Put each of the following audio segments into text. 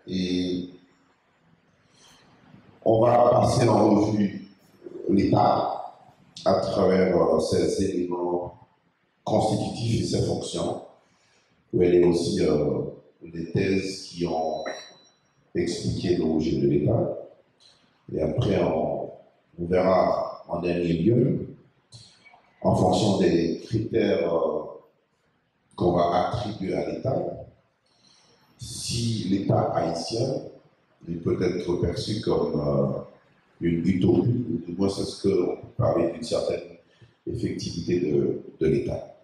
Et on va passer en revue l'État à travers ses éléments constitutifs et ses fonctions. Où elle est aussi des thèses qui ont expliqué l'origine de l'État. Et après, on verra en dernier lieu, en fonction des critères qu'on va attribuer à l'État, si l'État haïtien il peut être perçu comme une utopie, ou du moins c'est ce qu'on peut parler d'une certaine effectivité de l'État.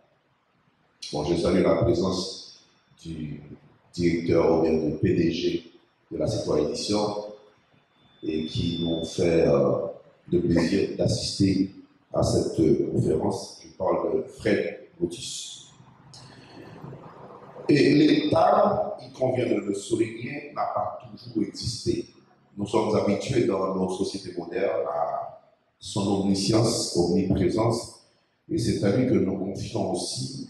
Bon, je salue la présence du directeur ou bien du PDG de la Citoyen Édition et qui m'ont fait le plaisir d'assister à cette conférence. Je parle de Fred Botus. Et l'État, il convient de le souligner, n'a pas toujours existé. Nous sommes habitués dans nos sociétés modernes à son omniscience, omniprésence, et c'est à lui que nous confions aussi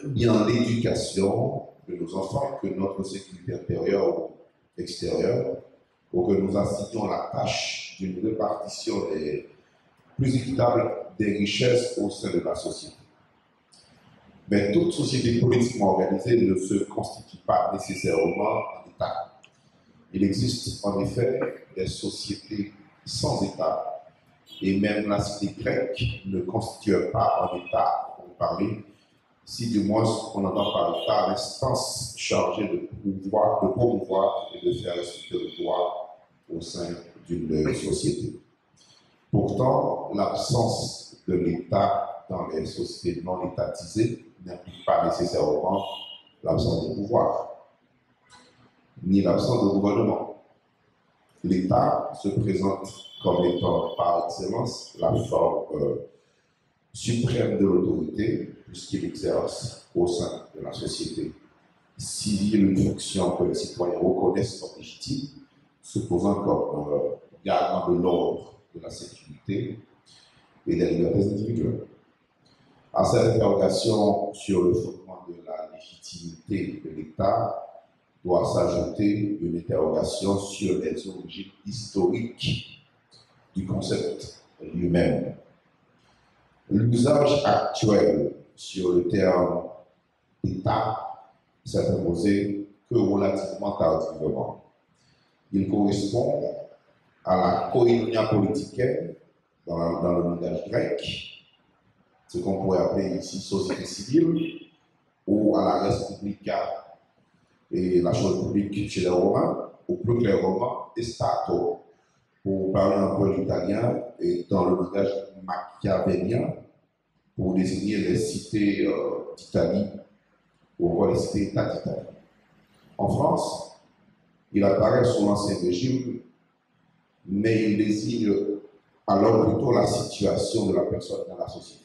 bien l'éducation de nos enfants que notre sécurité intérieure ou extérieure, pour que nous assignons la tâche d'une répartition plus équitable des richesses au sein de la société. Mais toute société politiquement organisée ne se constitue pas nécessairement un État. Il existe en effet des sociétés sans État, et même la cité grecque ne constitue pas un État, pour parler, si du moins on entend par État l'instance chargée de promouvoir et de faire respecter le droit au sein d'une société. Pourtant, l'absence de l'État dans les sociétés non étatisées n'implique pas nécessairement l'absence de pouvoir, ni l'absence de gouvernement. L'État se présente comme étant par excellence la forme suprême de l'autorité, puisqu'il exerce au sein de la société civile une fonction que les citoyens reconnaissent comme légitime, se posant comme garant de l'ordre, de la sécurité et des libertés individuelles. À cette interrogation sur le fondement de la légitimité de l'État doit s'ajouter une interrogation sur les origines historiques du concept lui-même. L'usage actuel sur le terme État s'est imposé que relativement tardivement. Il correspond à la koinonia politicaine dans le langage grec, ce qu'on pourrait appeler ici société civile, ou à la res publica et la chose publique chez les Romains, ou plus clairement, Stato, pour parler un peu l'italien, et dans le langage machiavélien, pour désigner les cités d'Italie, ou encore les cités-États d'Italie. En France, il apparaît sous l'Ancien Régime, mais il désigne alors plutôt la situation de la personne dans la société.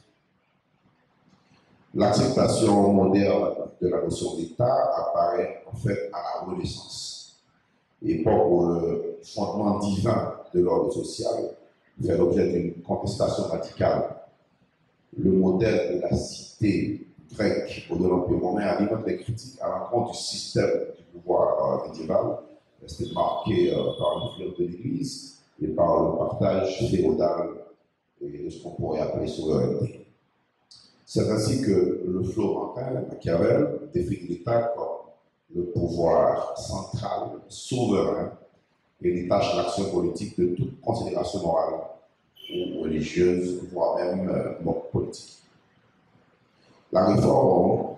L'acceptation moderne de la notion d'État apparaît en fait à la Renaissance, époque où le fondement divin de l'ordre social fait l'objet d'une contestation radicale. Le modèle de la cité grecque ou de l'Empire romain alimente les critiques à l'encontre du système du pouvoir médiéval, resté marqué par l'influence de l'Église et par le partage féodal et de ce qu'on pourrait appeler souveraineté. C'est ainsi que le Florentin Machiavel définit l'État comme le pouvoir central, souverain, et détache l'action politique de toute considération morale ou religieuse, voire même politique. La réforme,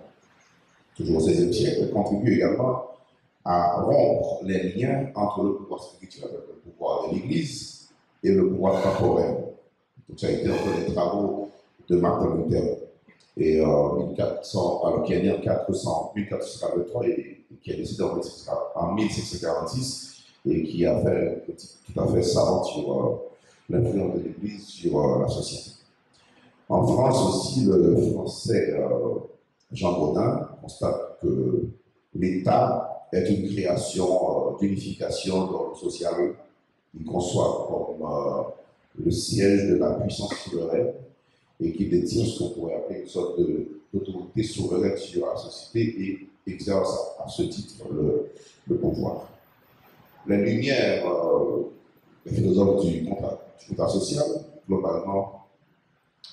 toujours au XVIe siècle, contribue également à rompre les liens entre le pouvoir spirituel, le pouvoir de l'Église, et le pouvoir temporel. Tout ça a été entre les travaux de Martin Luther. Et qui est né en 1443 et qui est décédé en 1646 et qui a fait une critique tout à fait savante sur l'influence de l'Église sur la société. En France aussi, le français Jean Bodin constate que l'État est une création d'unification de l'ordre social qu'il conçoit comme le siège de la puissance souveraine et qui détient ce qu'on pourrait appeler une sorte d'autorité souveraine sur la société et exerce à ce titre le pouvoir. les lumières, les philosophes du contrat social, globalement,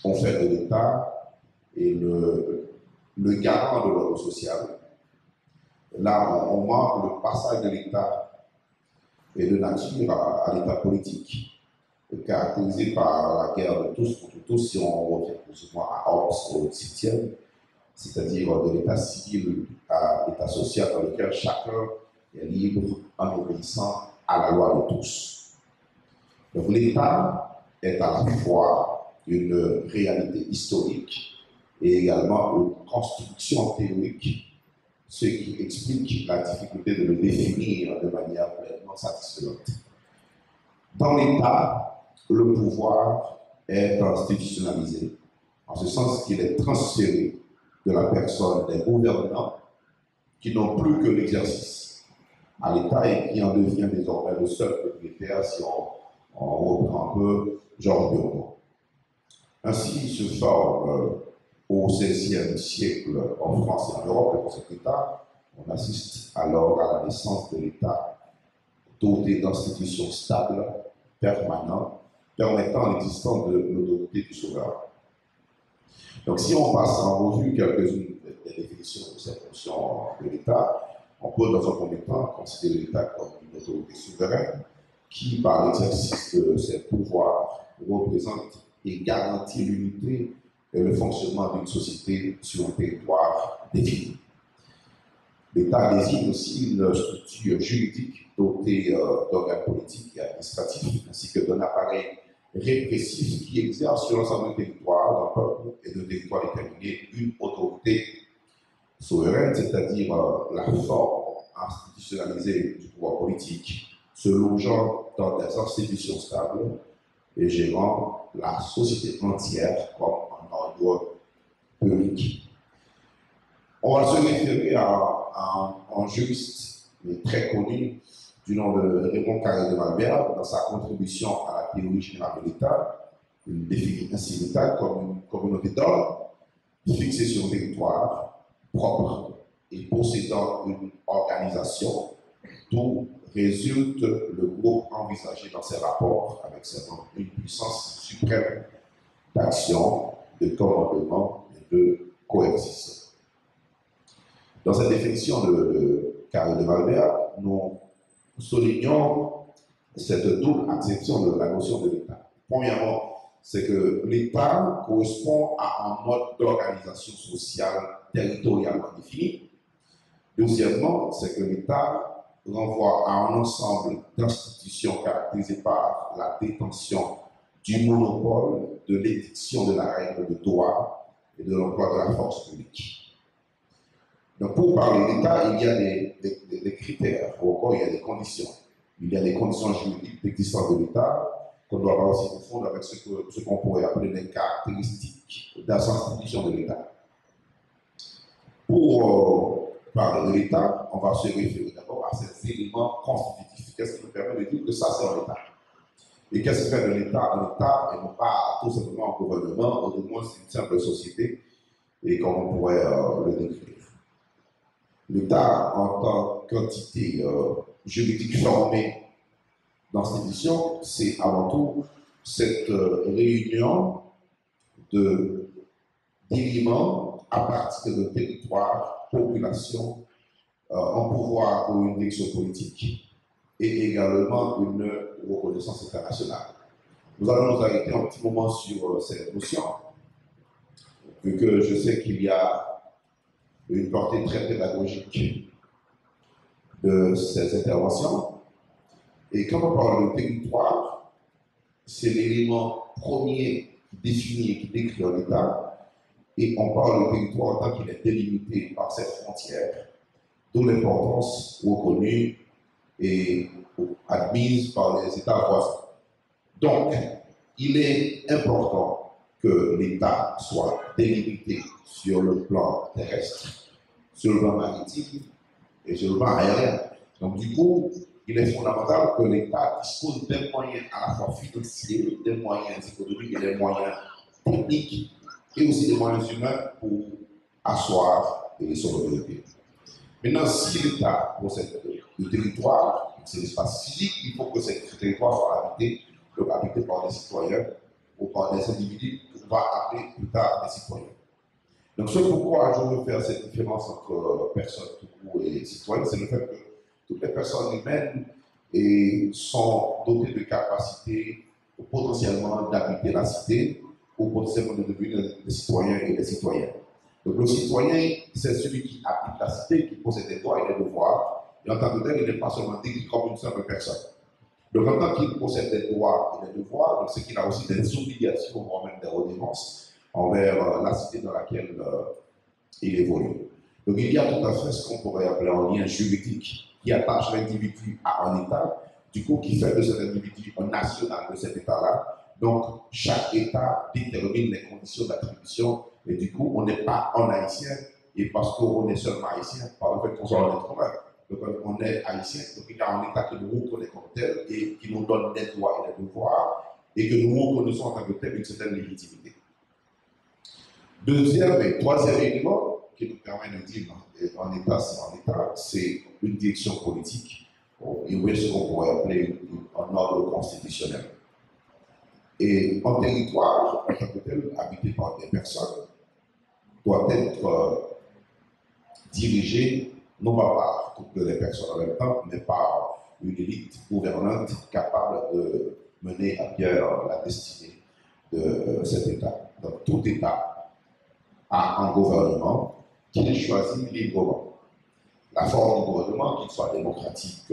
ont fait de l'État et le garant de l'ordre social. Là, on marque le passage de l'État et de nature à l'État politique, caractérisé par la guerre de tous contre tous, si on revient plus ou moins à Hobbes au 7e, c'est-à-dire de l'État civil à l'État social dans lequel chacun est libre en obéissant à la loi de tous. Donc l'État est à la fois une réalité historique et également une construction théorique, ce qui explique la difficulté de le définir de manière pleinement satisfaisante. Dans l'État, le pouvoir est institutionnalisé, en ce sens qu'il est transféré de la personne des gouvernants qui n'ont plus que l'exercice à l'État et qui en devient désormais le seul propriétaire si on reprend un peu Georges Bureau. Ainsi se forme au XVIe siècle en France et en Europe, et pour cet État, on assiste alors à la naissance de l'État doté d'institutions stables, permanentes, permettant l'existence de l'autorité du souverain. Donc si on passe en revue quelques-unes des définitions de cette notion de l'État, on peut dans un premier temps considérer l'État comme une autorité souveraine qui, par l'exercice de ses pouvoirs, représente et garantit l'unité et le fonctionnement d'une société sur un territoire défini. L'État désigne aussi une structure juridique dotée d'organes politiques et administratifs, ainsi que d'un appareil répressif qui exerce sur l'ensemble du territoire d'un peuple et de territoire déterminé une autorité souveraine, c'est-à-dire la forme institutionnalisée du pouvoir politique, se logeant dans des institutions stables et gérant la société entière comme un ordre public. On va se référer à un juriste très connu du nom de Raymond Carré de Malesherbes dans sa contribution à la théorie générale de l'État. Il définit ainsi l'État comme une communauté d'hommes fixée sur un territoire propre et possédant une organisation d'où résulte le groupe envisagé dans ses rapports avec ses membres, une puissance suprême d'action, de commandement et de coercition. Dans cette définition de Carré de Malesherbes, nous soulignons cette double acception de la notion de l'État. Premièrement, c'est que l'État correspond à un mode d'organisation sociale territorialement défini. Deuxièmement, c'est que l'État renvoie à un ensemble d'institutions caractérisées par la détention du monopole de l'édiction de la règle de droit et de l'emploi de la force publique. Donc, pour parler d'État, il y a des critères, ou encore il y a des conditions. Il y a des conditions juridiques d'existence de l'État qu'on doit pas aussi confondre avec ce qu'on pourrait appeler les caractéristiques de la institution de l'État. Pour parler de l'État, on va se référer d'abord à ces éléments constitutifs. Qu'est-ce qui nous permet de dire que ça, c'est un État? Et qu'est-ce qui fait de l'État un État et non pas tout simplement un gouvernement, ou du moins c'est une simple société, et comme on pourrait le décrire? L'État, en tant qu'entité juridique formée d'institutions, c'est avant tout cette réunion d'éléments à partir de territoires, populations, un pouvoir ou une direction politique et également une reconnaissance internationale. Nous allons nous arrêter un petit moment sur cette notion, vu que je sais qu'il y a une portée très pédagogique de ces interventions. Et quand on parle de territoire, c'est l'élément premier qui définit et qui décrit un État. Et on parle de territoire en tant qu'il est délimité par cette frontière, d'où l'importance reconnue et admise par les États voisins. Donc, il est important que l'État soit délimité sur le plan terrestre, sur le plan maritime et sur le plan aérien. Donc du coup, il est fondamental que l'État dispose des moyens à la fois financiers, des moyens économiques et des moyens techniques, et aussi des moyens humains pour asseoir son autorité. Maintenant, si l'État possède du territoire, c'est l'espace physique, il faut que ces territoires soient habités, donc habités par des citoyens ou par des individus qu'on va appeler plus tard des citoyens. Donc, ce pourquoi je veux faire cette différence entre personnes tout court et citoyens, c'est le fait que toutes les personnes humaines sont dotées de capacités potentiellement d'habiter la cité ou potentiellement de devenir des citoyens et des citoyennes. Donc, le citoyen, c'est celui qui habite la cité, qui possède des droits et des devoirs. Et en tant que tel, il n'est pas seulement décrit comme une simple personne. Donc, en tant qu'il possède des droits et des devoirs, c'est qu'il a aussi des obligations, voire même des redevances envers la cité dans laquelle il évolue. Donc, il y a tout à fait ce qu'on pourrait appeler un lien juridique qui attache l'individu à un État, du coup, qui fait de cet individu un national de cet État-là. Donc, chaque État détermine les conditions d'attribution, et du coup, on n'est pas un Haïtien, et parce qu'on est seulement Haïtien, par le fait qu'on soit un être humain. Donc, on est Haïtien, donc il y a un État qui nous reconnaît comme tel, et qui nous donne des droits et des devoirs, et que nous reconnaissons en tant que tel une certaine légitimité. Deuxième et troisième élément qui nous permet de dire en État, c'est une direction politique, et ce qu'on pourrait appeler un ordre constitutionnel. Et un territoire, en tant que tel, habité par des personnes, doit être dirigé non pas par toutes les personnes en même temps, mais par une élite gouvernante capable de mener à bien la destinée de cet État. Donc tout État a un gouvernement qu'il choisit librement. La forme du gouvernement, qu'il soit démocratique,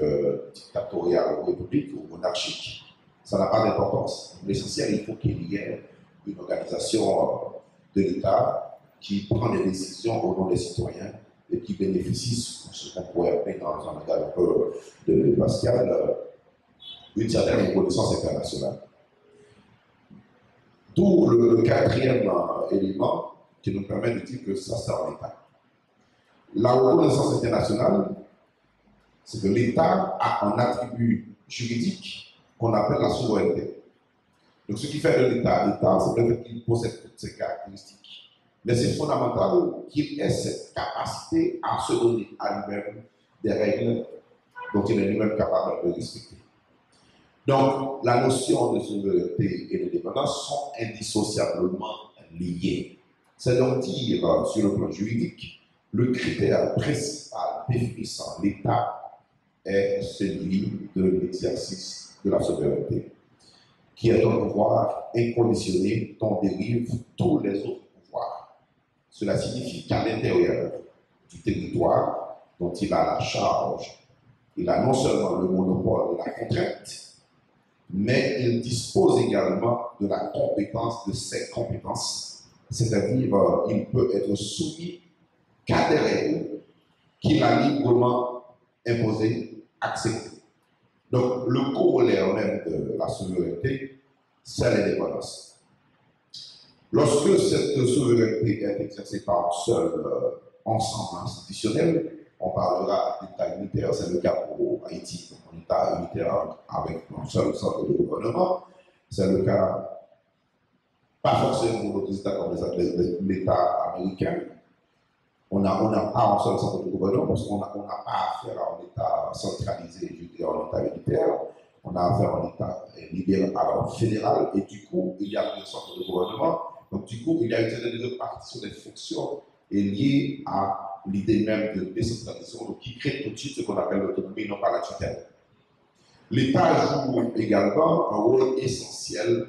dictatorial, république ou monarchique, ça n'a pas d'importance. L'essentiel, il faut qu'il y ait une organisation de l'État qui prend des décisions au nom des citoyens et qui bénéficie, ce qu'on pourrait appeler dans un langage un peu de Pascal, une certaine reconnaissance internationale. D'où le quatrième élément qui nous permet de dire que ça, c'est un État. La reconnaissance internationale, c'est que l'État a un attribut juridique qu'on appelle la souveraineté. Donc, ce qui fait de l'État l'État, c'est le fait qu'il possède toutes ces caractéristiques. Mais c'est fondamental qu'il ait cette capacité à se donner à lui-même des règles dont il est lui-même capable de respecter. Donc, la notion de souveraineté et de dépendance sont indissociablement liées. C'est donc dire, sur le plan juridique, le critère principal définissant l'État est celui de l'exercice de la souveraineté, qui est un pouvoir inconditionné dont dérivent tous les autres pouvoirs. Cela signifie qu'à l'intérieur du territoire dont il a la charge, il a non seulement le monopole de la contrainte, mais il dispose également de la compétence de ses compétences, c'est-à-dire il peut être soumis qu'à des règles qu'il a librement imposées, acceptées. Donc le corollaire même de la souveraineté, c'est l'indépendance. Lorsque cette souveraineté est exercée par un seul ensemble institutionnel, on parlera d'État unitaire, c'est le cas pour Haïti, un État unitaire avec un seul centre de gouvernement. C'est le cas, pas forcément pour d'autres États comme l'État américain. On n'a pas un seul centre de gouvernement parce qu'on n'a pas affaire à un État centralisé, je veux dire, un État unitaire. On a affaire à un État libéral, alors fédéral, et du coup, il y a plusieurs centres de gouvernement. Donc, du coup, il y a une certaine répartition des fonctions liée à l'idée même de décentralisation, donc qui crée tout de suite ce qu'on appelle l'autonomie, non pas la tutelle. L'État joue également un rôle essentiel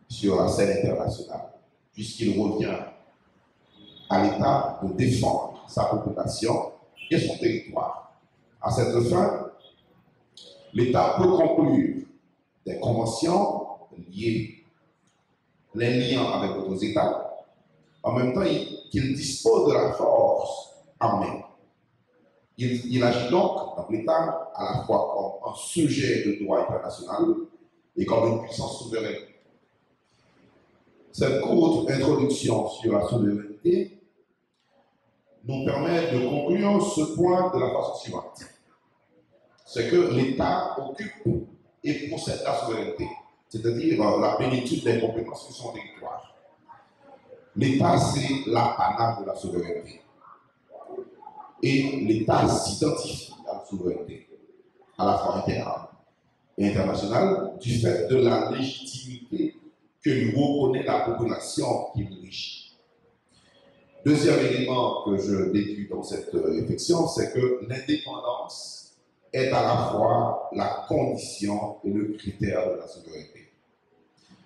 sur la scène internationale, puisqu'il revient à l'État de défendre sa population et son territoire. À cette fin, l'État peut conclure des conventions liées, les liens avec d'autres États, en même temps qu'il dispose de la force armée. Il agit donc l'État à la fois comme un sujet de droit international et comme une puissance souveraine. Cette courte introduction sur la souveraineté nous permet de conclure ce point de la façon suivante. C'est que l'État occupe et possède la souveraineté, c'est-à-dire la plénitude des compétences sur son territoire. L'État, c'est l'apanage de la souveraineté. Et l'État s'identifie à la souveraineté. à la fois interne et internationale, du fait de la légitimité que lui reconnaît la population qui le régit. Deuxième élément que je déduis dans cette réflexion, c'est que l'indépendance est à la fois la condition et le critère de la souveraineté.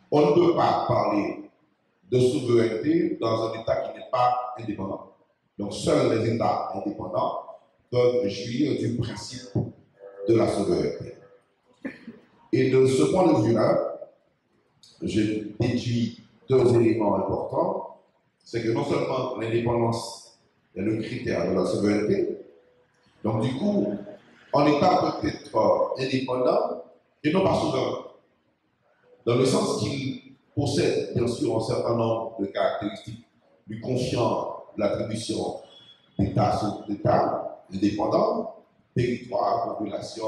On ne peut pas parler de souveraineté dans un État qui n'est pas indépendant. Donc seuls les États indépendants peuvent jouir du principe de la souveraineté. Et de ce point de vue-là, je déduis deux éléments importants. C'est que non seulement l'indépendance est le critère de la souveraineté, donc du coup, un État peut être indépendant et non pas souverain, dans le sens qu'il possède bien sûr un certain nombre de caractéristiques lui confiant l'attribution d'État sur d'État indépendant, territoire, population,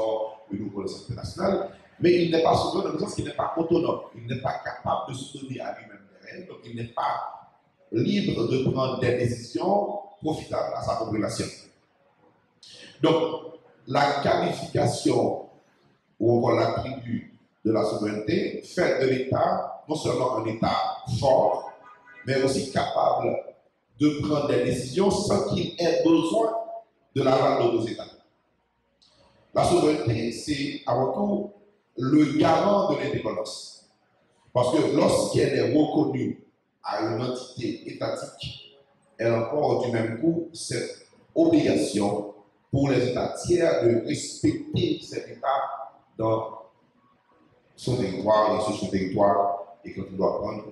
une reconnaissance internationale, mais il n'est pas souverain dans le sens qu'il n'est pas autonome, il n'est pas capable de se donner à lui-même des règles, donc il n'est pas libre de prendre des décisions profitables à sa population. Donc, la qualification ou encore l'attribut de la souveraineté fait de l'État non seulement un État fort, mais aussi capable de prendre des décisions sans qu'il ait besoin de l'aval d'autres États. La souveraineté, c'est avant tout le garant de l'indépendance. Parce que lorsqu'elle est reconnue à une entité étatique, elle emporte du même coup cette obligation pour les États tiers de respecter cet État dans son territoire et sur son territoire et quand il doit prendre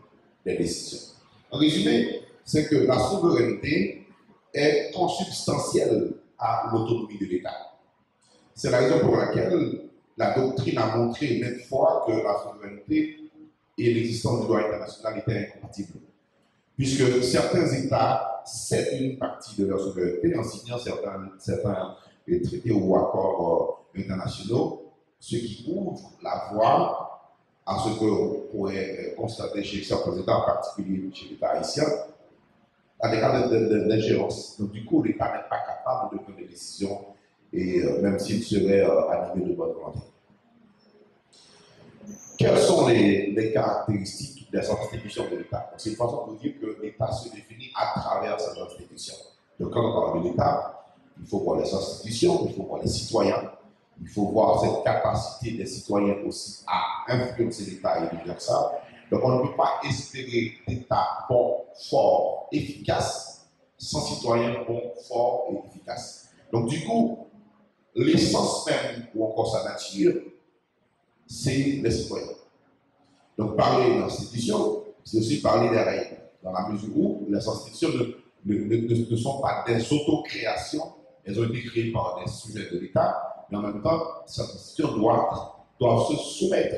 des décisions. En résumé, c'est que la souveraineté est consubstantielle à l'autonomie de l'État. C'est la raison pour laquelle la doctrine a montré maintes fois que la souveraineté et l'existence du droit international étaient incompatibles. Puisque certains États cèdent une partie de leur souveraineté en signant certains traités ou accords internationaux, ce qui ouvre la voie à ce qu'on pourrait constater chez certains États, en particulier chez l'État haïtien, à des cas d'ingérence. Donc du coup, l'État n'est pas capable de prendre des décisions, et même s'il serait animé de bonne volonté. Quelles sont les caractéristiques des institutions de l'État? C'est une façon de dire que l'État se définit à travers ces institutions. Donc quand on parle de l'État, il faut voir les institutions, il faut voir les citoyens, il faut voir cette capacité des citoyens aussi à influencer l'État et vice-versa. Donc on ne peut pas espérer d'État bon, fort, efficace, sans citoyens bons, forts et efficaces. Donc du coup, l'essence même, ou encore sa nature, c'est les citoyens. Donc parler d'institutions, c'est aussi parler des règles, dans la mesure où les institutions ne sont pas des autocréations, elles ont été créées par des sujets de l'État, mais en même temps, ces institutions doivent se soumettre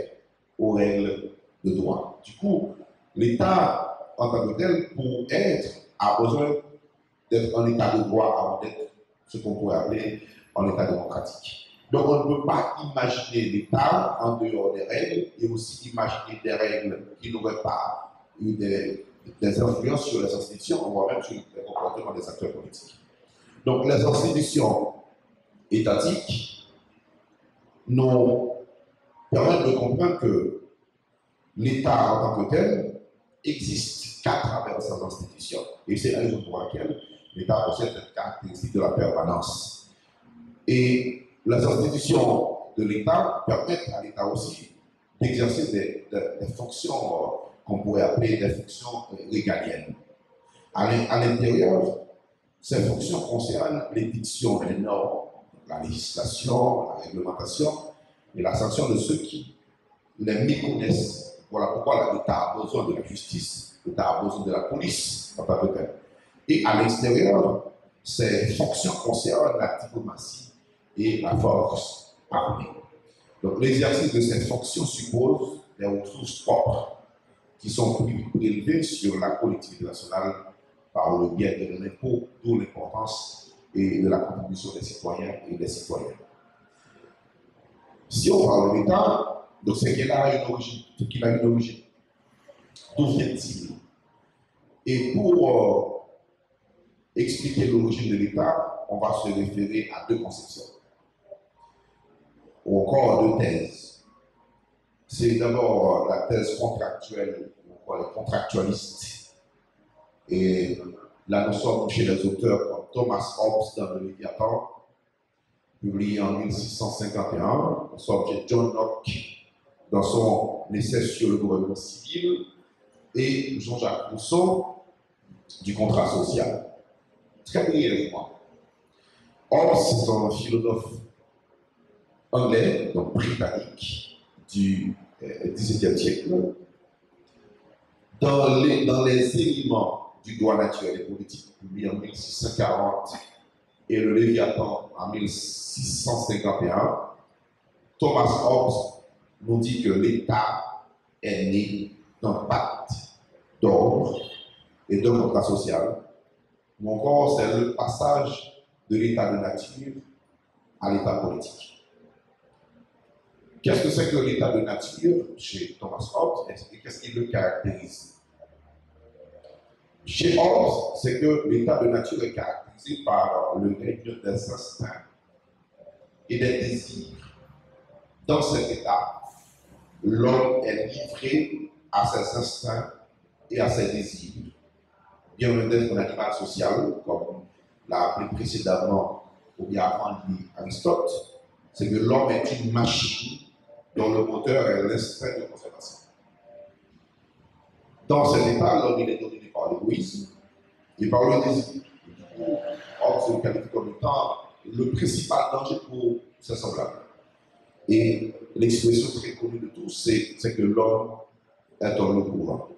aux règles de droit. Du coup, l'État, en tant que tel, pour être, a besoin d'être un État de droit avant d'être ce qu'on pourrait appeler un État démocratique. Donc on ne peut pas imaginer l'État en dehors des règles et aussi imaginer des règles qui n'auraient pas eu des influences sur les institutions, voire même sur les comportements des acteurs politiques. Donc les institutions étatiques nous permettent de comprendre que l'État en tant que tel existe qu'à travers ses institutions. Et c'est la raison pour laquelle l'État possède cette caractéristique de la permanence. Et les institutions de l'État permettent à l'État aussi d'exercer des fonctions qu'on pourrait appeler des fonctions régaliennes. À l'intérieur, ces fonctions concernent l'édiction des normes, la législation, la réglementation et la sanction de ceux qui les méconnaissent. Voilà pourquoi l'État a besoin de la justice, l'État a besoin de la police en tant que tel. Et à l'extérieur, ces fonctions concernent la diplomatie et la force armée. Donc l'exercice de cette fonction suppose des ressources propres qui sont prélevées sur la collectivité nationale par le biais de l'impôt, d'où l'importance et de la contribution des citoyens et des citoyennes. Si on parle de l'État, donc c'est qu'il a une origine. D'où vient-il? Et pour expliquer l'origine de l'État, on va se référer à deux conceptions. ou encore deux thèses. C'est d'abord la thèse contractuelle, ou encore les contractualistes. Et là, nous sommes chez les auteurs comme Thomas Hobbes dans le Léviathan, publié en 1651. Nous sommes chez John Locke dans son essai sur le gouvernement civil et Jean-Jacques Rousseau du contrat social. Très brièvement, Hobbes est un philosophe anglais, donc britannique, du XVIIe siècle. Dans les éléments du droit naturel et politique, publié en 1640, et le Léviathan en 1651, Thomas Hobbes nous dit que l'État est né d'un pacte d'ordre et d'un contrat social, ou encore c'est le passage de l'état de nature à l'état politique. Qu'est-ce que c'est que l'état de nature chez Thomas Hobbes et qu'est-ce qui le caractérise? Chez Hobbes, c'est que l'état de nature est caractérisé par le règne des instincts et des désirs. Dans cet état, l'homme est livré à ses instincts et à ses désirs. Bien loin d'être un animal social, comme l'a appelé précédemment ou bien avant lui Aristote, c'est que l'homme est une machine dont le moteur est l'instinct de conservation. Dans cet état, l'homme est dominé par l'égoïsme et par le désir. Hobbes se qualifie comme étant le principal danger pour ses semblables. Et l'expression très connue de tous, c'est que l'homme est dans le pouvoir.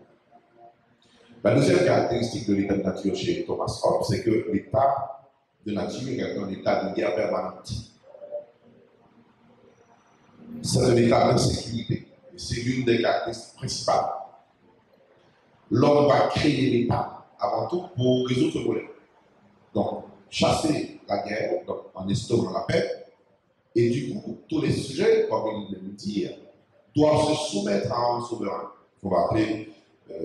La deuxième caractéristique de l'état de nature chez Thomas Hobbes, c'est que l'état de nature est un état de guerre permanente. C'est un état d'insécurité. Et c'est l'une des caractéristiques principales. L'homme va créer l'état avant tout pour résoudre ce problème. Donc, chasser la guerre, donc en instaurant la paix, et du coup, tous les sujets, comme il le dit, doivent se soumettre à un souverain, qu'on va appeler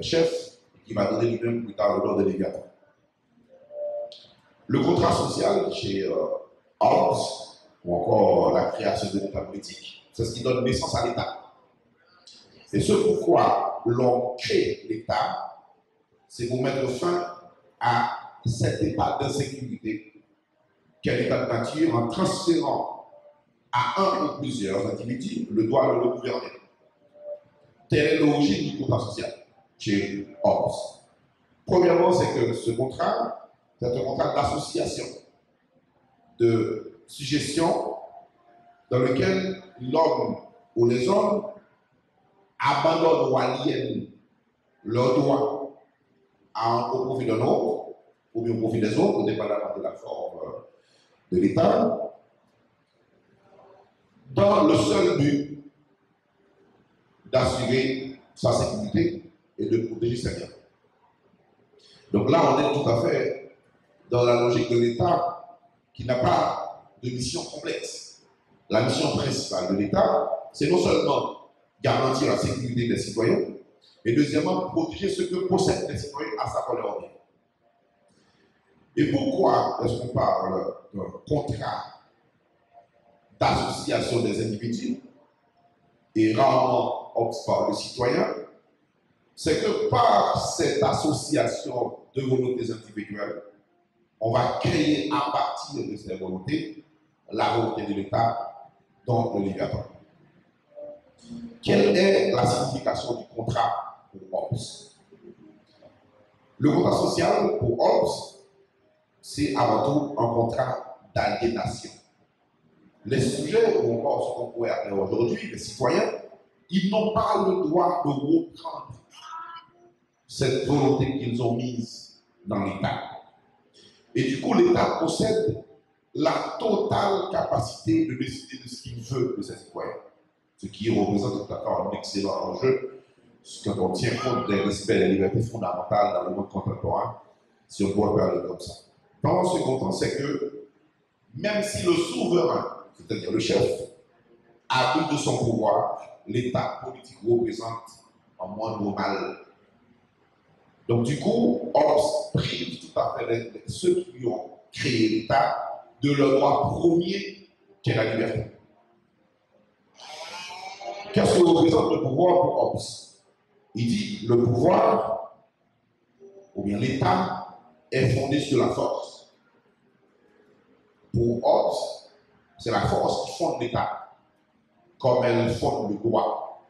chef, qui va donner lui-même plus tard le nom de Léviathan. Le contrat social chez Hobbes, ou encore la création de l'État politique, c'est ce qui donne naissance à l'État. Et ce pourquoi l'on crée l'État, c'est pour mettre fin à cet état d'insécurité qu'est l'état de nature en transférant à un ou plusieurs individus le droit de le gouverner. Telle est l'origine du contrat social chez Hobbes. Premièrement, c'est que ce contrat, c'est un contrat d'association, de suggestion, dans lequel l'homme ou les hommes abandonnent ou aliènent leurs droits au profit d'un autre, ou bien au profit des autres, dépendamment de la forme de l'État, dans le seul but d'assurer sa sécurité et de protéger ses biens. Donc là, on est tout à fait dans la logique de l'État qui n'a pas de mission complexe. La mission principale de l'État, c'est non seulement garantir la sécurité des citoyens, mais deuxièmement, protéger ce que possèdent les citoyens à sa valeur bien. Et pourquoi est-ce qu'on parle d'un contrat d'association des individus et rarement Hobbes parle de citoyens? C'est que par cette association de volontés individuelles, on va créer à partir de ces volontés la volonté de l'État dans le Léviathan. Quelle est la signification du contrat pour Hobbes? Le contrat social pour Hobbes, c'est avant tout un contrat d'aliénation. Les sujets, ou encore ce qu'on pourrait appeler aujourd'hui, les citoyens, ils n'ont pas le droit de reprendre cette volonté qu'ils ont mise dans l'État. Et du coup, l'État possède la totale capacité de décider de ce qu'il veut de ses citoyens. Ce qui représente tout à fait un excellent enjeu, quand on tient compte des respects des libertés fondamentales dans le monde contemporain, si on pourrait parler comme ça. Dans ce second temps, c'est que même si le souverain, c'est-à-dire le chef, abuse de son pouvoir, l'État politique représente un moindre mal. Donc du coup, Hobbes prive tout à fait ceux qui ont créé l'État de leur droit premier, qui est la liberté. Qu'est-ce que représente le pouvoir pour Hobbes? Il dit le pouvoir, ou bien l'État, est fondé sur la force. Pour Hobbes, c'est la force qui fonde l'État, comme elle fonde le droit.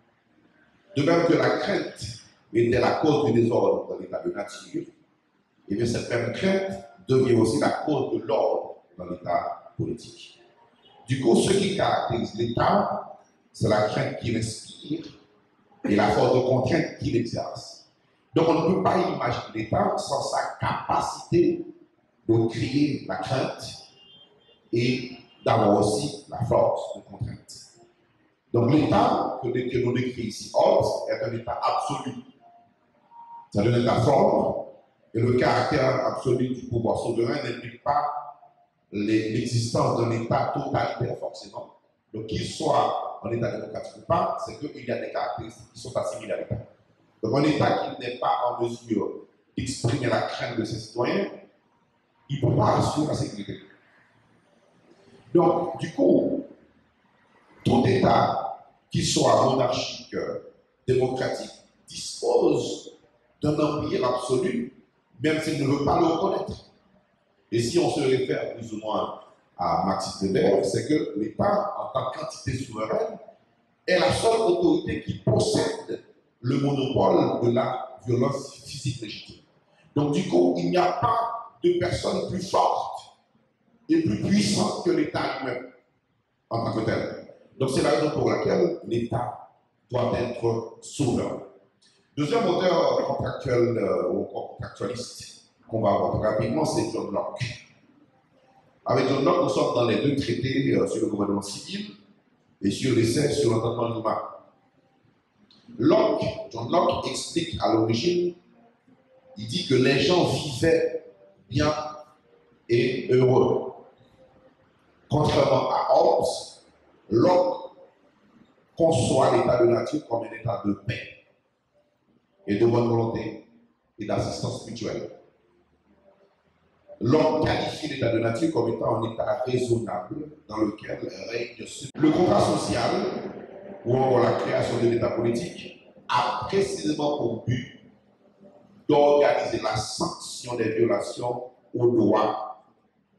De même que la crainte était la cause du désordre dans l'état de nature, et bien cette même crainte devient aussi la cause de l'ordre dans l'état politique. Du coup, ce qui caractérise l'État, c'est la crainte qu'il inspire et la force de contrainte qu'il exerce. Donc on ne peut pas imaginer l'État sans sa capacité de créer la crainte et d'avoir aussi la force de contrainte. Donc l'État que nous décrit ici, Hobbes, est un État absolu. C'est un État fort, et le caractère absolu du pouvoir souverain n'implique pas l'existence d'un État totalitaire forcément. Donc qu'il soit un État démocratique ou pas, c'est qu'il y a des caractéristiques qui sont assimilées à l'État. Donc un État qui n'est pas en mesure d'exprimer la crainte de ses citoyens, il ne peut pas assurer la sécurité. Donc, du coup, tout État, qui soit monarchique, démocratique, dispose d'un empire absolu, même s'il ne veut pas le reconnaître. Et si on se réfère plus ou moins à Max Weber, c'est que l'État, en tant qu'entité souveraine, est la seule autorité qui possède le monopole de la violence physique légitime. Donc, du coup, il n'y a pas de personne plus forte et plus puissante que l'État lui-même, en tant que tel. Donc, c'est la raison pour laquelle l'État doit être souverain. Deuxième auteur contractuel ou contractualiste qu'on va voir rapidement, c'est John Locke. Avec John Locke, nous sommes dans les deux traités sur le gouvernement civil et sur l'essai sur l'entendement humain. John Locke explique à l'origine, il dit que les gens vivaient bien et heureux. Contrairement à Hobbes, Locke conçoit l'état de nature comme un état de paix et de bonne volonté et d'assistance mutuelle. L'homme qualifie l'état de nature comme étant un état raisonnable dans lequel règne le contrat social ou encore la création de l'état politique a précisément pour but d'organiser la sanction des violations aux droits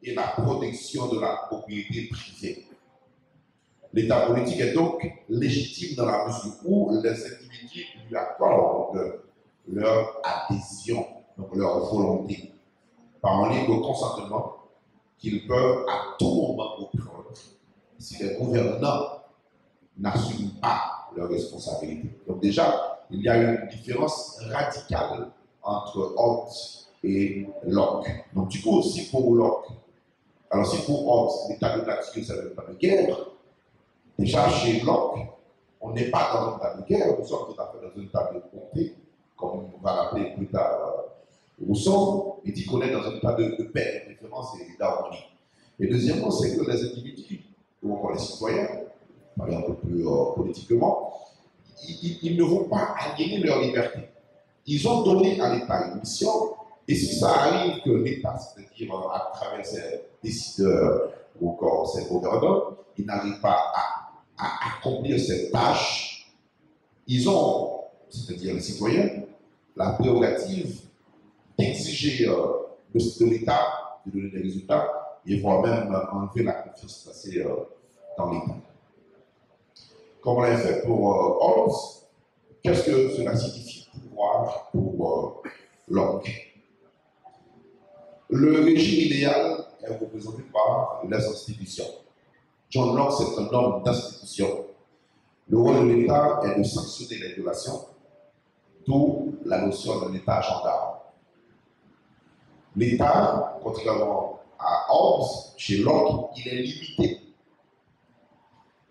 et la protection de la propriété privée. L'état politique est donc légitime dans la mesure où les individus lui accordent leur adhésion, donc leur volonté, par un libre consentement qu'ils peuvent à tout moment reprendre si les gouvernants n'assument pas leurs responsabilités. Donc déjà, il y a une différence radicale entre Hobbes et Locke. Donc du coup, aussi pour Locke, alors si pour Hobbes, l'état de nature, c'est l'état de guerre, déjà chez Locke, on n'est pas dans un état de guerre, nous sommes tout à fait dans un état de bonté, comme on va l'appeler plus tard Rousseau, il dit qu'on est dans un état de paix, de différence et d'harmonie. Et deuxièmement, c'est que les individus, ou encore les citoyens, parler un peu plus politiquement, ils ne vont pas aliéner leur liberté. Ils ont donné à l'État une mission, et si ça arrive que l'État, c'est-à-dire à travers ses décideurs ou encore ses gouvernants, ils n'arrivent pas à accomplir cette tâche, ils ont, c'est-à-dire les citoyens, la prérogative d'exiger de l'État de donner des résultats et voire même enlever la confiance passée dans l'État. Comme on l'a fait pour Hobbes, qu'est-ce que cela signifie pouvoir pour Locke? Le régime idéal est représenté par les institutions. John Locke, c'est un homme d'institution. Le rôle de l'État est de sanctionner les violations, d'où la notion d'un État gendarme. L'État, contrairement à Hobbes, chez Locke, il est limité.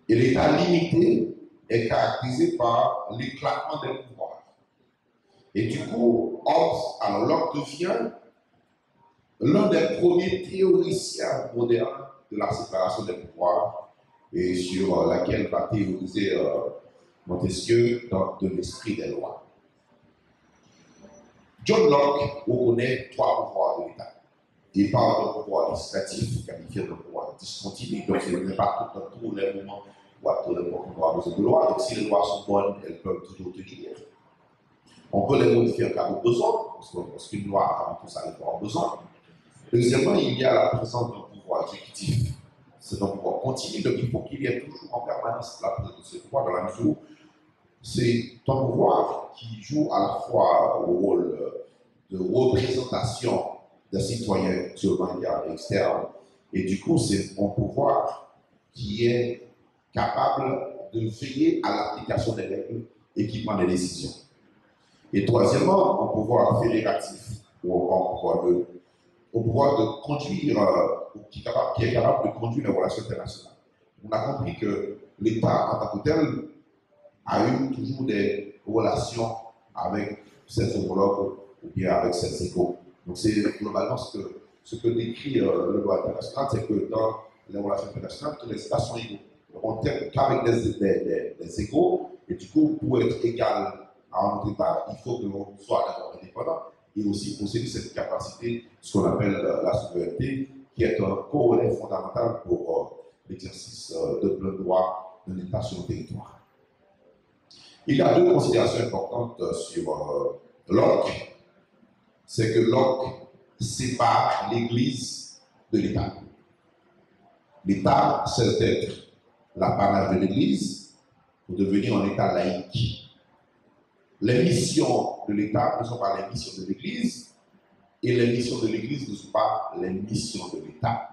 Et l'État limité est caractérisé par l'éclatement des pouvoirs. Et du coup, Hobbes, alors Locke devient l'un des premiers théoriciens modernes de la séparation des pouvoirs et sur laquelle va théoriser Montesquieu de l'esprit des lois. John Locke reconnaît trois pouvoirs de l'État. Il parle d'un pouvoir législatif, qualifié de pouvoir discontinu, donc ce n'est pas dans tous les moments ou à tout n'importe qui aura besoin de loi. Donc si les lois sont bonnes, elles peuvent toujours tenir. On peut les modifier en cas de besoin, parce qu'une loi, avant tout ça, elle aura besoin. Deuxièmement, il y a la présence d'un pouvoir exécutif. C'est un pouvoir continu, donc il faut qu'il y ait toujours en permanence la présence de ce pouvoir dans la mesure où c'est un pouvoir qui joue à la fois le rôle de représentation des citoyens sur le plan et externe, et du coup, c'est un pouvoir qui est capable de veiller à l'application des règles et qui prend des décisions. Et troisièmement, un pouvoir fédératif, ou encore au pouvoir de conduire, qui est capable de conduire les relations internationales. On a compris que l'État en tant que tel a eu toujours des relations avec ses homologues ou bien avec ses égaux. Donc c'est globalement ce que décrit le droit international, c'est que dans les relations internationales, tous les États sont égaux. Donc on t'aime qu'avec des égaux, et du coup, pour être égal à un autre État, il faut que l'on soit d'abord indépendant et aussi posséder cette capacité, ce qu'on appelle la souveraineté, qui est un corollaire fondamental pour l'exercice de plein droit d'un État sur le territoire. Il y a deux considérations importantes sur Locke. C'est que Locke sépare l'Église de l'État. L'État cesse d'être l'apanage de l'Église pour devenir un État laïque. Les missions de l'État ne sont pas les missions de l'Église et les missions de l'Église ne sont pas les missions de l'État.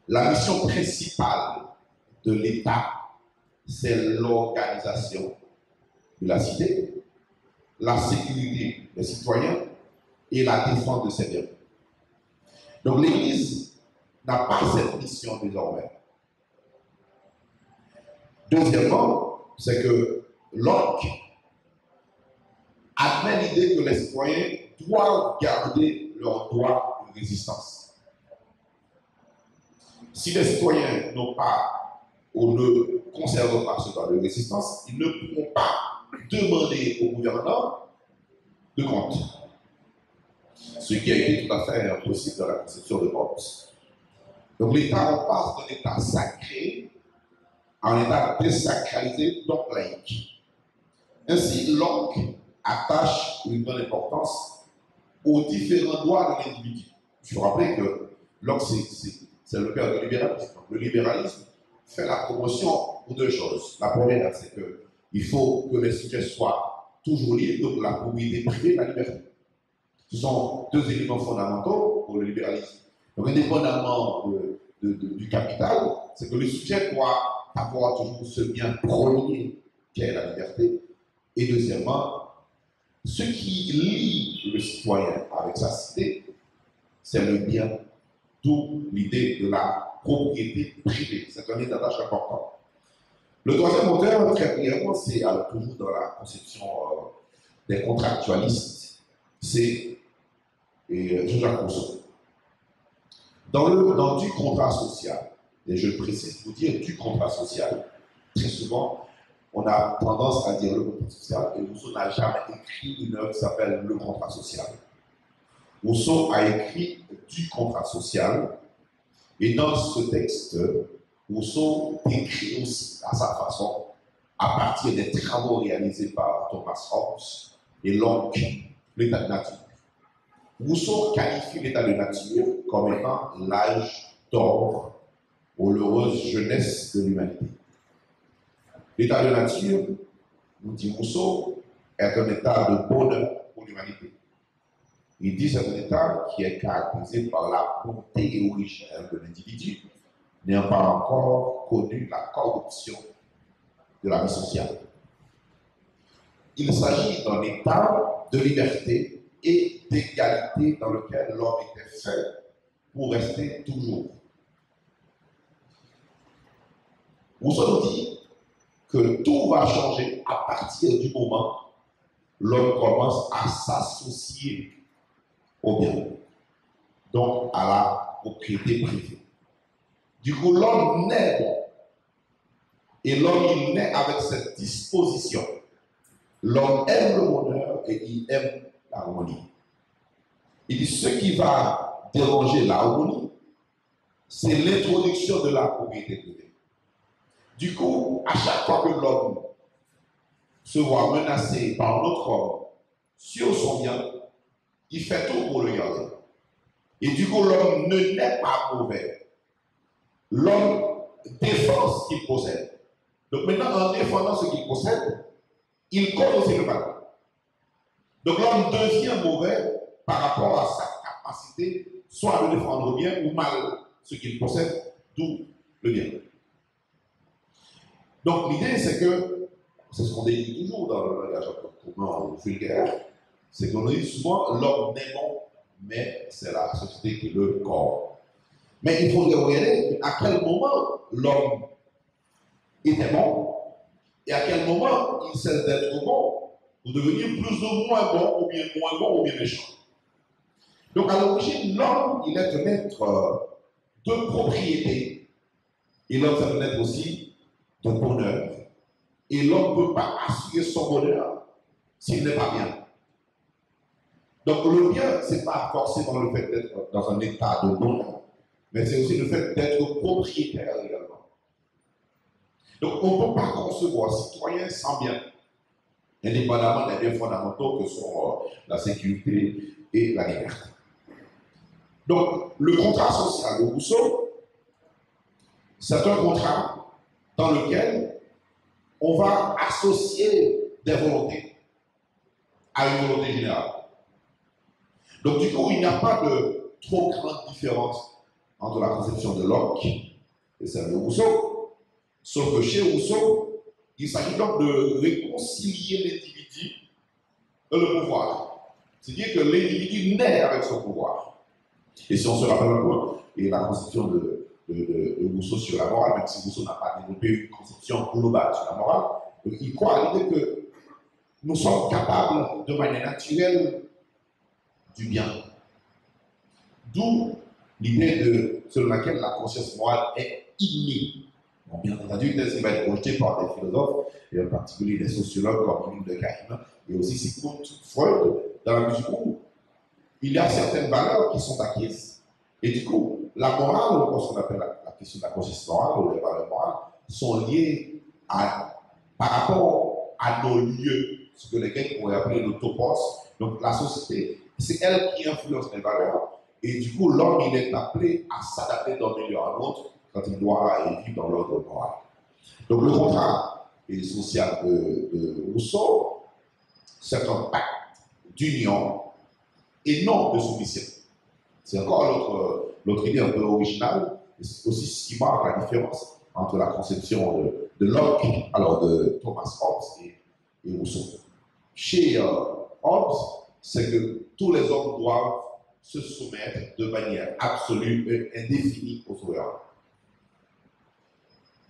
La mission principale de l'État, c'est l'organisation de la cité, la sécurité des citoyens et la défense de ses biens. Donc l'Église n'a pas cette mission désormais. Deuxièmement, c'est que Locke admet l'idée que les citoyens doivent garder leur droit de résistance. Si les citoyens n'ont pas ou ne conservent pas ce droit de résistance, ils ne pourront pas demander au gouvernement de compte. Ce qui a été tout à fait impossible dans la conception de Hobbes. Donc l'État, on passe d'un État sacré à un État désacralisé, donc laïque. Ainsi, Locke attache une grande importance aux différents droits de l'individu. Je vous rappelle que Locke, c'est le père du libéralisme. Le libéralisme fait la promotion pour deux choses. La première, c'est qu'il faut que les sujets soient toujours libres, donc la propriété privée et la liberté. Ce sont deux éléments fondamentaux pour le libéralisme. Donc, indépendamment du capital, c'est que le sujet doit avoir toujours ce bien premier qu'est la liberté. Et deuxièmement, ce qui lie le citoyen avec sa cité, c'est le bien, d'où l'idée de la propriété privée. C'est un état important. Le troisième auteur, très brièvement, c'est toujours dans la conception des contractualistes, c'est Jean-Jacques Rousseau. Dans du contrat social, et je précise pour dire du contrat social, très souvent, on a tendance à dire le contrat social, et Rousseau n'a jamais écrit une œuvre qui s'appelle le contrat social. Rousseau a écrit du contrat social, et dans ce texte, Rousseau décrit aussi à sa façon, à partir des travaux réalisés par Thomas Hobbes et Locke, l'état de nature. Rousseau qualifie l'état de nature comme étant l'âge d'or ou l'heureuse jeunesse de l'humanité. L'état de nature, nous dit Rousseau, est un état de bonheur pour l'humanité. Il dit que c'est un état qui est caractérisé par la bonté originelle de l'individu, n'ayant pas encore connu la corruption de la vie sociale. Il s'agit d'un état de liberté et d'égalité dans lequel l'homme était fait pour rester toujours. Rousseau nous dit que tout va changer à partir du moment où l'homme commence à s'associer au bien, donc à la propriété privée. Du coup, l'homme naît bon. Et l'homme, il naît avec cette disposition. L'homme aime le bonheur et il aime l'harmonie. Il dit ce qui va déranger l'harmonie, c'est l'introduction de la propriété privée. Du coup, à chaque fois que l'homme se voit menacé par un autre homme sur son bien, il fait tout pour le garder. Et du coup, l'homme ne naît pas mauvais. L'homme défend ce qu'il possède. Donc maintenant, en défendant ce qu'il possède, il cause aussi le mal. Donc l'homme devient mauvais par rapport à sa capacité, soit de défendre bien ou mal ce qu'il possède, d'où le bien. Donc l'idée, c'est que, c'est ce qu'on dit toujours dans le langage commun ou vulgaire, c'est qu'on dit souvent l'homme n'est bon, mais c'est la société qui le corrompt. Mais il faut regarder à quel moment l'homme était bon et à quel moment il cesse d'être bon pour devenir plus ou moins bon, ou bien moins bon, ou bien méchant. Donc à l'origine, l'homme, il est un être de propriété. Et l'homme, c'est un être aussi de bonheur. Et l'homme ne peut pas assurer son bonheur s'il n'est pas bien. Donc le bien, ce n'est pas forcément le fait d'être dans un état de bonheur, mais c'est aussi le fait d'être propriétaire également. Donc on ne peut pas concevoir un citoyen sans bien, indépendamment des biens fondamentaux que sont la sécurité et la liberté. Donc le contrat social de Rousseau, c'est un contrat dans lequel on va associer des volontés à une volonté générale. Donc du coup, il n'y a pas de trop grande différence entre la conception de Locke et celle de Rousseau, sauf que chez Rousseau, il s'agit donc de réconcilier l'individu et le pouvoir. C'est-à-dire que l'individu naît avec son pouvoir. Et si on se rappelle un peu, et la conception de Rousseau sur la morale, même si Rousseau n'a pas développé une conception globale sur la morale, il croit à l'idée que nous sommes capables de manière naturelle du bien. D'où l'idée selon laquelle la conscience morale est innée. Bon, bien entendu, ce qui va être projeté par des philosophes, et en particulier des sociologues comme Emile Durkheim, et aussi Sigmund Freud, dans la mesure où il y a certaines valeurs qui sont acquises. Et du coup, la morale, ou ce qu'on appelle la question de la conscience morale, ou les valeurs morales, sont liées par rapport à nos lieux, ce que les Grecs pourraient appeler le topos. Donc la société, c'est elle qui influence les valeurs. Et du coup, l'homme, il est appelé à s'adapter d'un milieu à un autre quand il doit vivre dans l'ordre moral. Donc le contrat social de Rousseau, c'est un pacte d'union et non de soumission. C'est encore l'autre idée un peu originale, et c'est aussi ce qui marque la différence entre la conception de Locke, alors de Thomas Hobbes et Rousseau. Chez Hobbes, c'est que tous les hommes doivent se soumettre de manière absolue et indéfinie au souverain.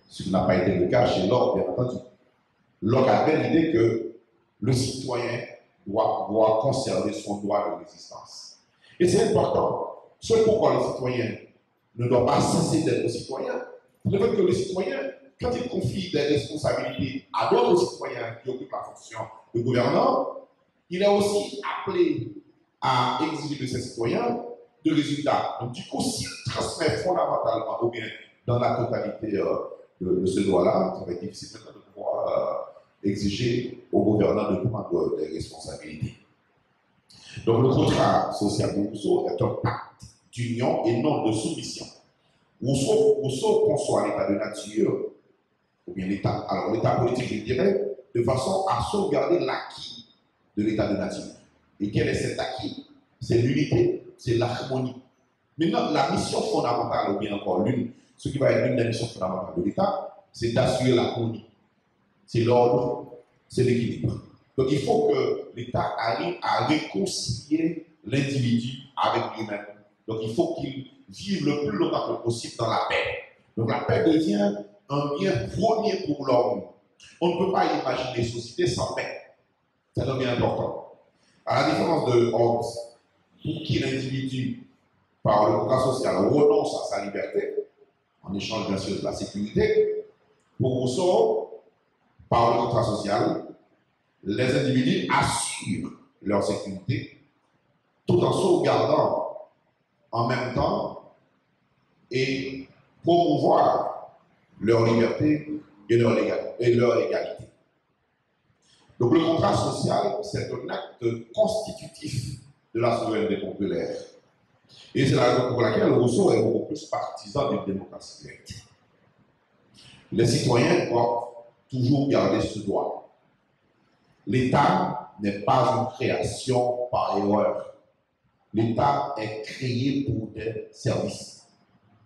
Ce qui n'a pas été le cas chez Locke, bien entendu. Locke avait l'idée que le citoyen doit conserver son droit de résistance. Et c'est important. Ce pourquoi le citoyen ne doit pas cesser d'être citoyen, c'est le fait que le citoyen, quand il confie des responsabilités à d'autres citoyens qui occupent la fonction de gouvernant, il est aussi appelé à exiger de ses citoyens de résultats. Donc du coup, s'il transmet fondamentalement, ou bien dans la totalité de ce droit-là, ça va être difficile de pouvoir exiger aux gouvernants de prendre des responsabilités. Donc le contrat social de Rousseau est un pacte d'union et non de soumission. Rousseau conçoit l'état de nature, ou bien l'état politique, je dirais, de façon à sauvegarder l'acquis de l'état de nature. Et quel est cet acquis? C'est l'unité, c'est l'harmonie. Maintenant, la mission fondamentale, ou bien encore ce qui va être l'une des missions fondamentales de l'État, c'est d'assurer l'harmonie. C'est l'ordre, c'est l'équilibre. Donc il faut que l'État arrive à réconcilier l'individu avec lui-même. Donc il faut qu'il vive le plus longtemps que possible dans la paix. Donc la paix devient un bien premier pour l'homme. On ne peut pas imaginer une société sans paix. C'est un bien important. À la différence de Hobbes, pour qui l'individu, par le contrat social, renonce à sa liberté, en échange bien sûr de la sécurité, pour Rousseau, par le contrat social, les individus assurent leur sécurité tout en sauvegardant en même temps et promouvoir leur liberté et leur égalité. Donc le contrat social, c'est un acte constitutif de la souveraineté populaire. Et c'est la raison pour laquelle Rousseau est beaucoup plus partisan d'une démocratie directe. Les citoyens doivent toujours garder ce droit. L'État n'est pas une création par erreur. L'État est créé pour des services.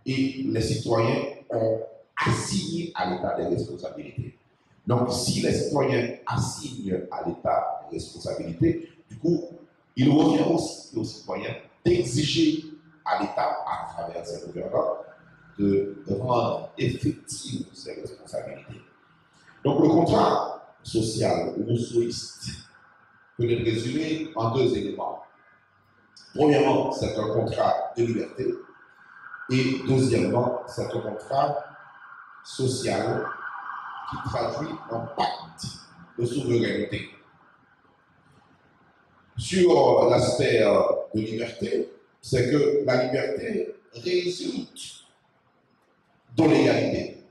Et les citoyens ont assigné à l'État des responsabilités. Donc, si les citoyens assignent à l'État des responsabilités, du coup, il revient aussi aux citoyens d'exiger à l'État, à travers ses gouvernants, de rendre effectives ces responsabilités. Donc, le contrat social rousseauiste peut être résumé en deux éléments. Premièrement, c'est un contrat de liberté. Et deuxièmement, c'est un contrat social qui traduit un pacte de souveraineté. Sur l'aspect de liberté, c'est que la liberté résulte de l'égalité,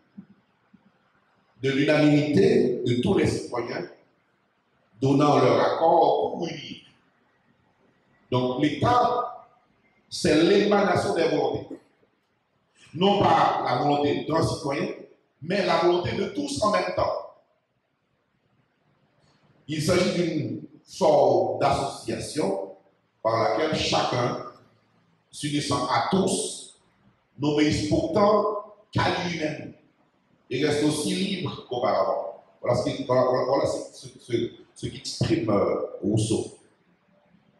de l'unanimité de tous les citoyens donnant leur accord pour unir. Donc l'État, c'est l'émanation des volontés. Non pas la volonté d'un citoyen, mais la volonté de tous en même temps. Il s'agit d'une forme d'association par laquelle chacun, s'unissant à tous, n'obéisse pourtant qu'à lui-même et reste aussi libre qu'auparavant. Voilà ce qui exprime Rousseau.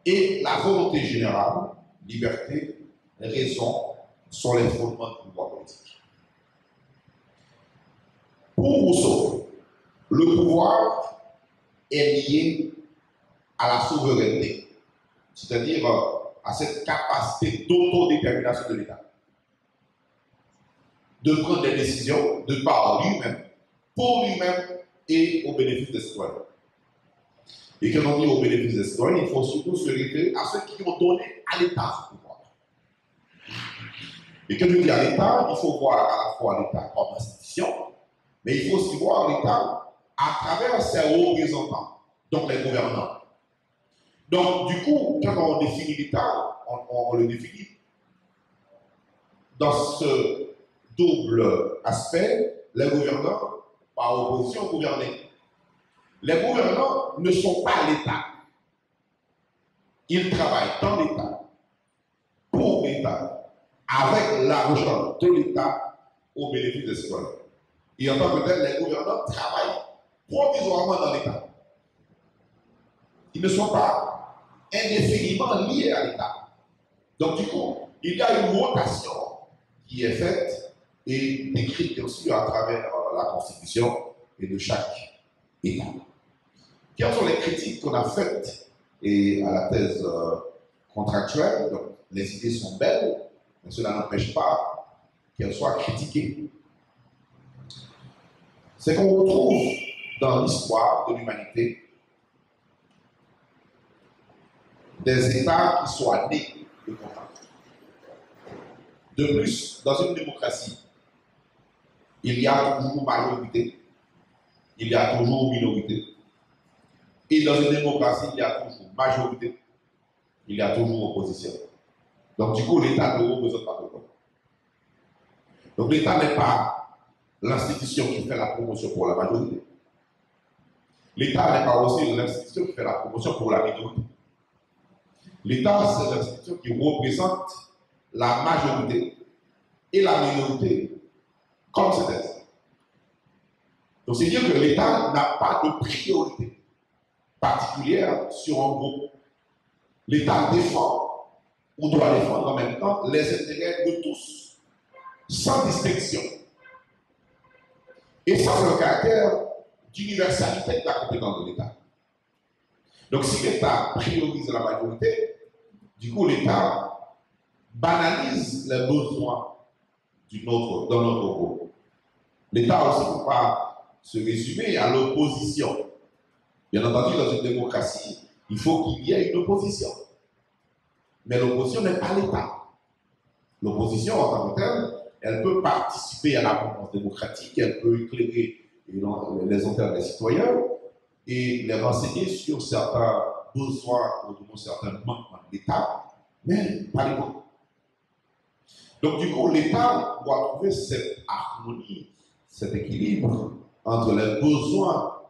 Et la volonté générale, liberté, raison, sont les fondements du pouvoir politique. Pour Rousseau, le pouvoir est lié à la souveraineté, c'est-à-dire à cette capacité d'autodétermination de l'État, de prendre des décisions de par lui-même, pour lui-même et au bénéfice des citoyens. Et quand on dit au bénéfice des citoyens, il faut surtout se référer à ceux qui ont donné à l'État ce pouvoir. Et quand je dis à l'État, il faut voir à la fois l'État comme institution, mais il faut aussi voir l'État à travers ses représentants, donc les gouvernants. Donc, du coup, quand on définit l'État, on le définit dans ce double aspect, les gouvernants par opposition aux gouvernés. Les gouvernants ne sont pas l'État. Ils travaillent dans l'État, pour l'État, avec l'argent de l'État au bénéfice des citoyens. Et en tant que tel, les gouvernants travaillent provisoirement dans l'État. Ils ne sont pas indéfiniment liés à l'État. Donc, du coup, il y a une rotation qui est faite et décrite aussi à travers la Constitution et de chaque État. Quelles sont les critiques qu'on a faites et à la thèse contractuelle? Donc, les idées sont belles, mais cela n'empêche pas qu'elles soient critiquées. C'est qu'on retrouve dans l'histoire de l'humanité des États qui soient nés de contrat. De plus, dans une démocratie, il y a toujours majorité, il y a toujours minorité. Et dans une démocratie, il y a toujours majorité, il y a toujours opposition. Donc, du coup, l'État ne représente pas le peuple. Donc, l'État n'est pas l'institution qui fait la promotion pour la majorité. L'État n'est pas aussi l'institution qui fait la promotion pour la minorité. L'État, c'est l'institution qui représente la majorité et la minorité comme c'est. Donc, c'est dire que l'État n'a pas de priorité particulière sur un groupe. L'État défend ou doit défendre en même temps les intérêts de tous, sans distinction. Et ça, c'est le caractère d'universalité de la compétence de l'État. Donc, si l'État priorise la majorité, du coup, l'État banalise les besoins dans notre groupe. L'État aussi ne peut pas se résumer à l'opposition. Bien entendu, dans une démocratie, il faut qu'il y ait une opposition. Mais l'opposition n'est pas l'État. L'opposition, en tant que telle, elle peut participer à la mouvance démocratique, elle peut éclairer les intérêts des citoyens et les renseigner sur certains besoins ou certains manquements de l'État, mais pas les bons. Donc, du coup, l'État doit trouver cette harmonie, cet équilibre entre les besoins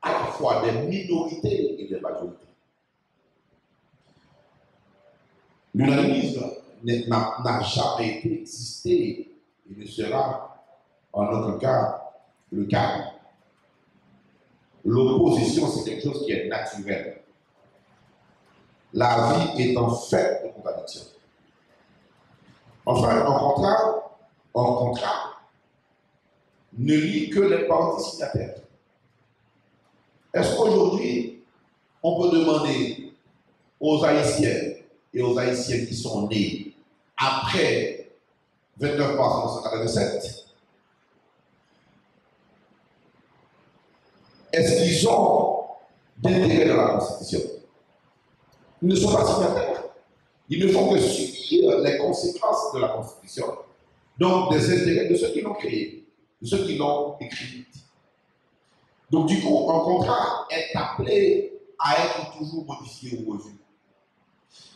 à la fois des minorités et des majorités. L'unanimisme n'a jamais existé et ne sera en aucun cas le cas. L'opposition, c'est quelque chose qui est naturel. La vie est en fait de contradiction. Enfin, un contrat ne lie que les parties signataires. Est-ce qu'aujourd'hui, on peut demander aux Haïtiens et aux Haïtiens qui sont nés après 29 mars 1987, est-ce qu'ils ont d'intérêt dans la Constitution? Ils ne sont pas signataires. Ils ne font que subir les conséquences de la Constitution, donc des intérêts de ceux qui l'ont créée, de ceux qui l'ont écrite. Donc du coup, un contrat est appelé à être toujours modifié ou revu.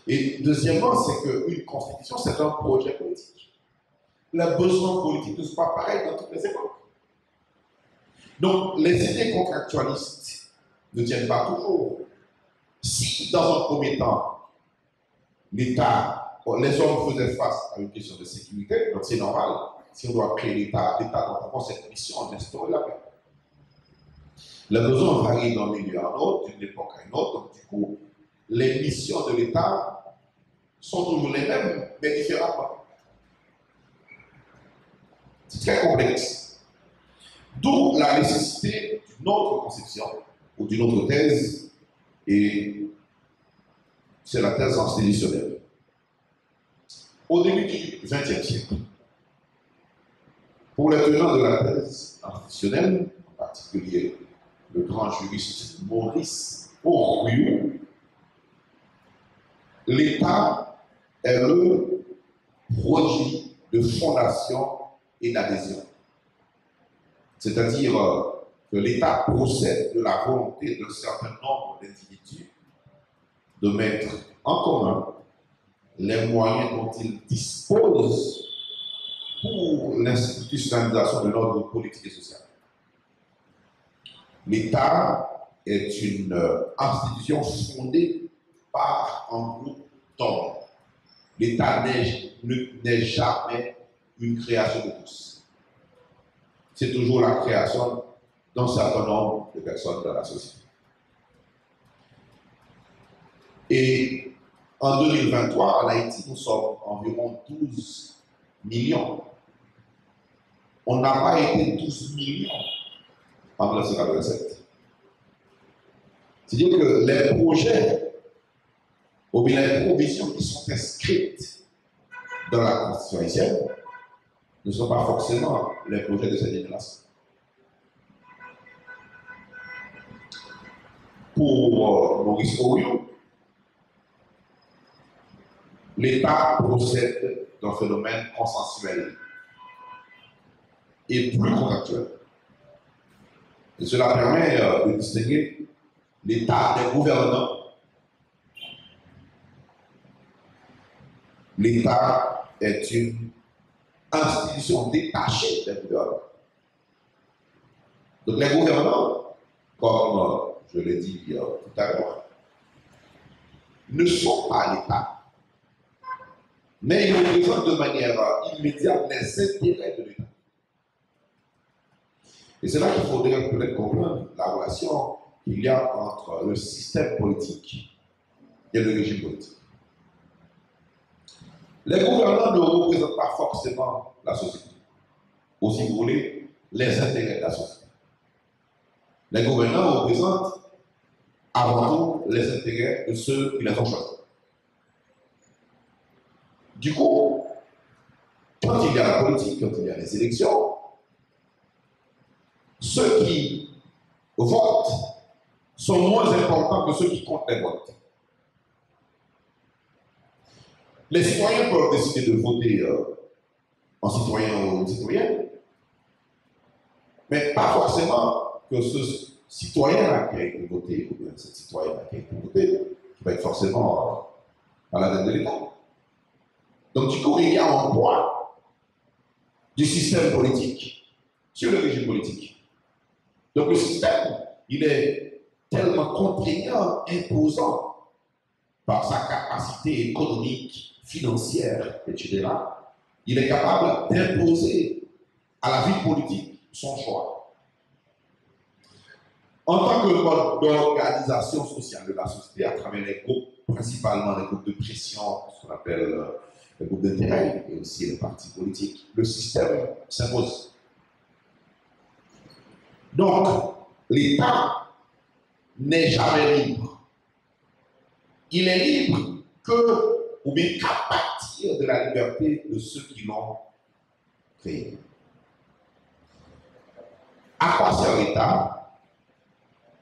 Et deuxièmement, c'est qu'une constitution, c'est un projet politique. Les besoins politiques ne sont pas pareils dans toutes les époques. Donc les idées contractualistes ne tiennent pas toujours. Si dans un premier temps, l'État, les hommes faisaient face à une question de sécurité, donc c'est normal. Si on doit créer l'État doit avoir cette mission d'instaurer la paix. Les besoins varient d'un milieu à un autre, d'une époque à une autre. Donc, du coup, les missions de l'État sont toujours les mêmes, mais différemment. C'est très complexe. D'où la nécessité d'une autre conception ou d'une autre thèse, et c'est la thèse institutionnelle. Au début du XXe siècle, pour les tenants de la thèse institutionnelle, en particulier le grand juriste Maurice Auriou, l'État est le produit de fondation et d'adhésion. C'est-à-dire que l'État procède de la volonté d'un certain nombre d'individus de mettre en commun les moyens dont ils disposent pour l'institutionnalisation de l'ordre politique et social. L'État est une institution fondée par un groupe d'hommes. L'État n'est jamais une création de tous. C'est toujours la création d'un certain nombre de personnes dans la société. Et en 2023, en Haïti, nous sommes environ 12 millions. On n'a pas été 12 millions en 1987. C'est-à-dire que les projets ou bien les provisions qui sont inscrites dans la Constitution haïtienne ne sont pas forcément les projets de cette génération. Pour Maurice Auriou, l'État procède d'un phénomène consensuel et plus contractuel. Et cela permet de distinguer l'État des gouvernants. L'État est une institution détachée des gouvernants. Donc les gouvernants, comme je l'ai dit tout à l'heure, ne sont pas l'État, mais ils représentent de manière immédiate les intérêts de l'État. Et c'est là qu'il faudrait peut-être comprendre la relation qu'il y a entre le système politique et le régime politique. Les gouvernants ne représentent pas forcément la société, ou si vous voulez, les intérêts de la société. Les gouvernants représentent avant tout les intérêts de ceux qui les ont choisis. Du coup, quand il y a la politique, quand il y a les élections, ceux qui votent sont moins importants que ceux qui comptent les votes. Les citoyens peuvent décider de voter en citoyen ou en citoyenne, Mais pas forcément que ce citoyen-là qui a été voté, ou bien cette citoyenne-là qui a été votée, qui va être forcément à la tête de l'État. Donc, du coup, il y a un poids du système politique sur le régime politique. Donc, le système, il est tellement contraignant, imposant par sa capacité économique, financière, etc. Il est capable d'imposer à la vie politique son choix. En tant que mode d'organisation sociale de la société, à travers les groupes, principalement les groupes de pression, ce qu'on appelle les groupes d'intérêt, et aussi les partis politiques, le système s'impose. Donc, l'État n'est jamais libre. Il est libre que, ou bien qu'à partir de la liberté de ceux qui l'ont créé. À quoi sert l'État?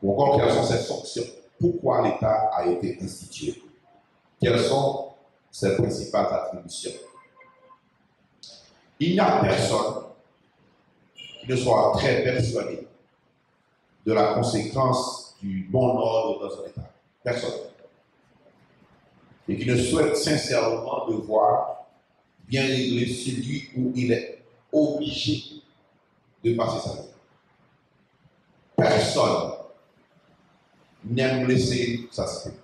Ou encore, quelles sont ses fonctions? Pourquoi l'État a été institué? Quelles sont ses principales attributions? Il n'y a personne qui ne soit très persuadé de la conséquence du bon ordre dans un État. Personne. Et qui ne souhaite sincèrement de voir bien régler celui où il est obligé de passer sa vie. Personne n'aime laisser ça se faire.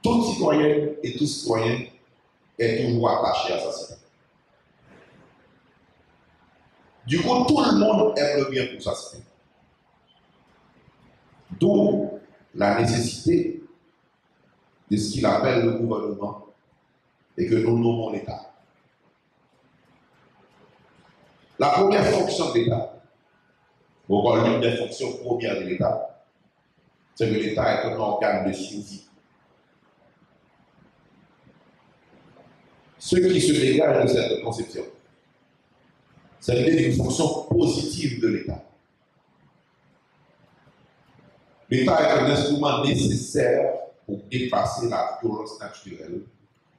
Tout citoyen et tout citoyen est toujours attaché à sa cité. Du coup, tout le monde aime le bien pour sa cité. D'où la nécessité de ce qu'il appelle le gouvernement et que nous nommons l'État. La première fonction de l'État, ou encore l'une des fonctions premières de l'État, c'est que l'État est un organe de survie. Ce qui se dégage de cette conception, c'est l'idée d'une fonction positive de l'État. L'État est un instrument nécessaire pour dépasser la violence naturelle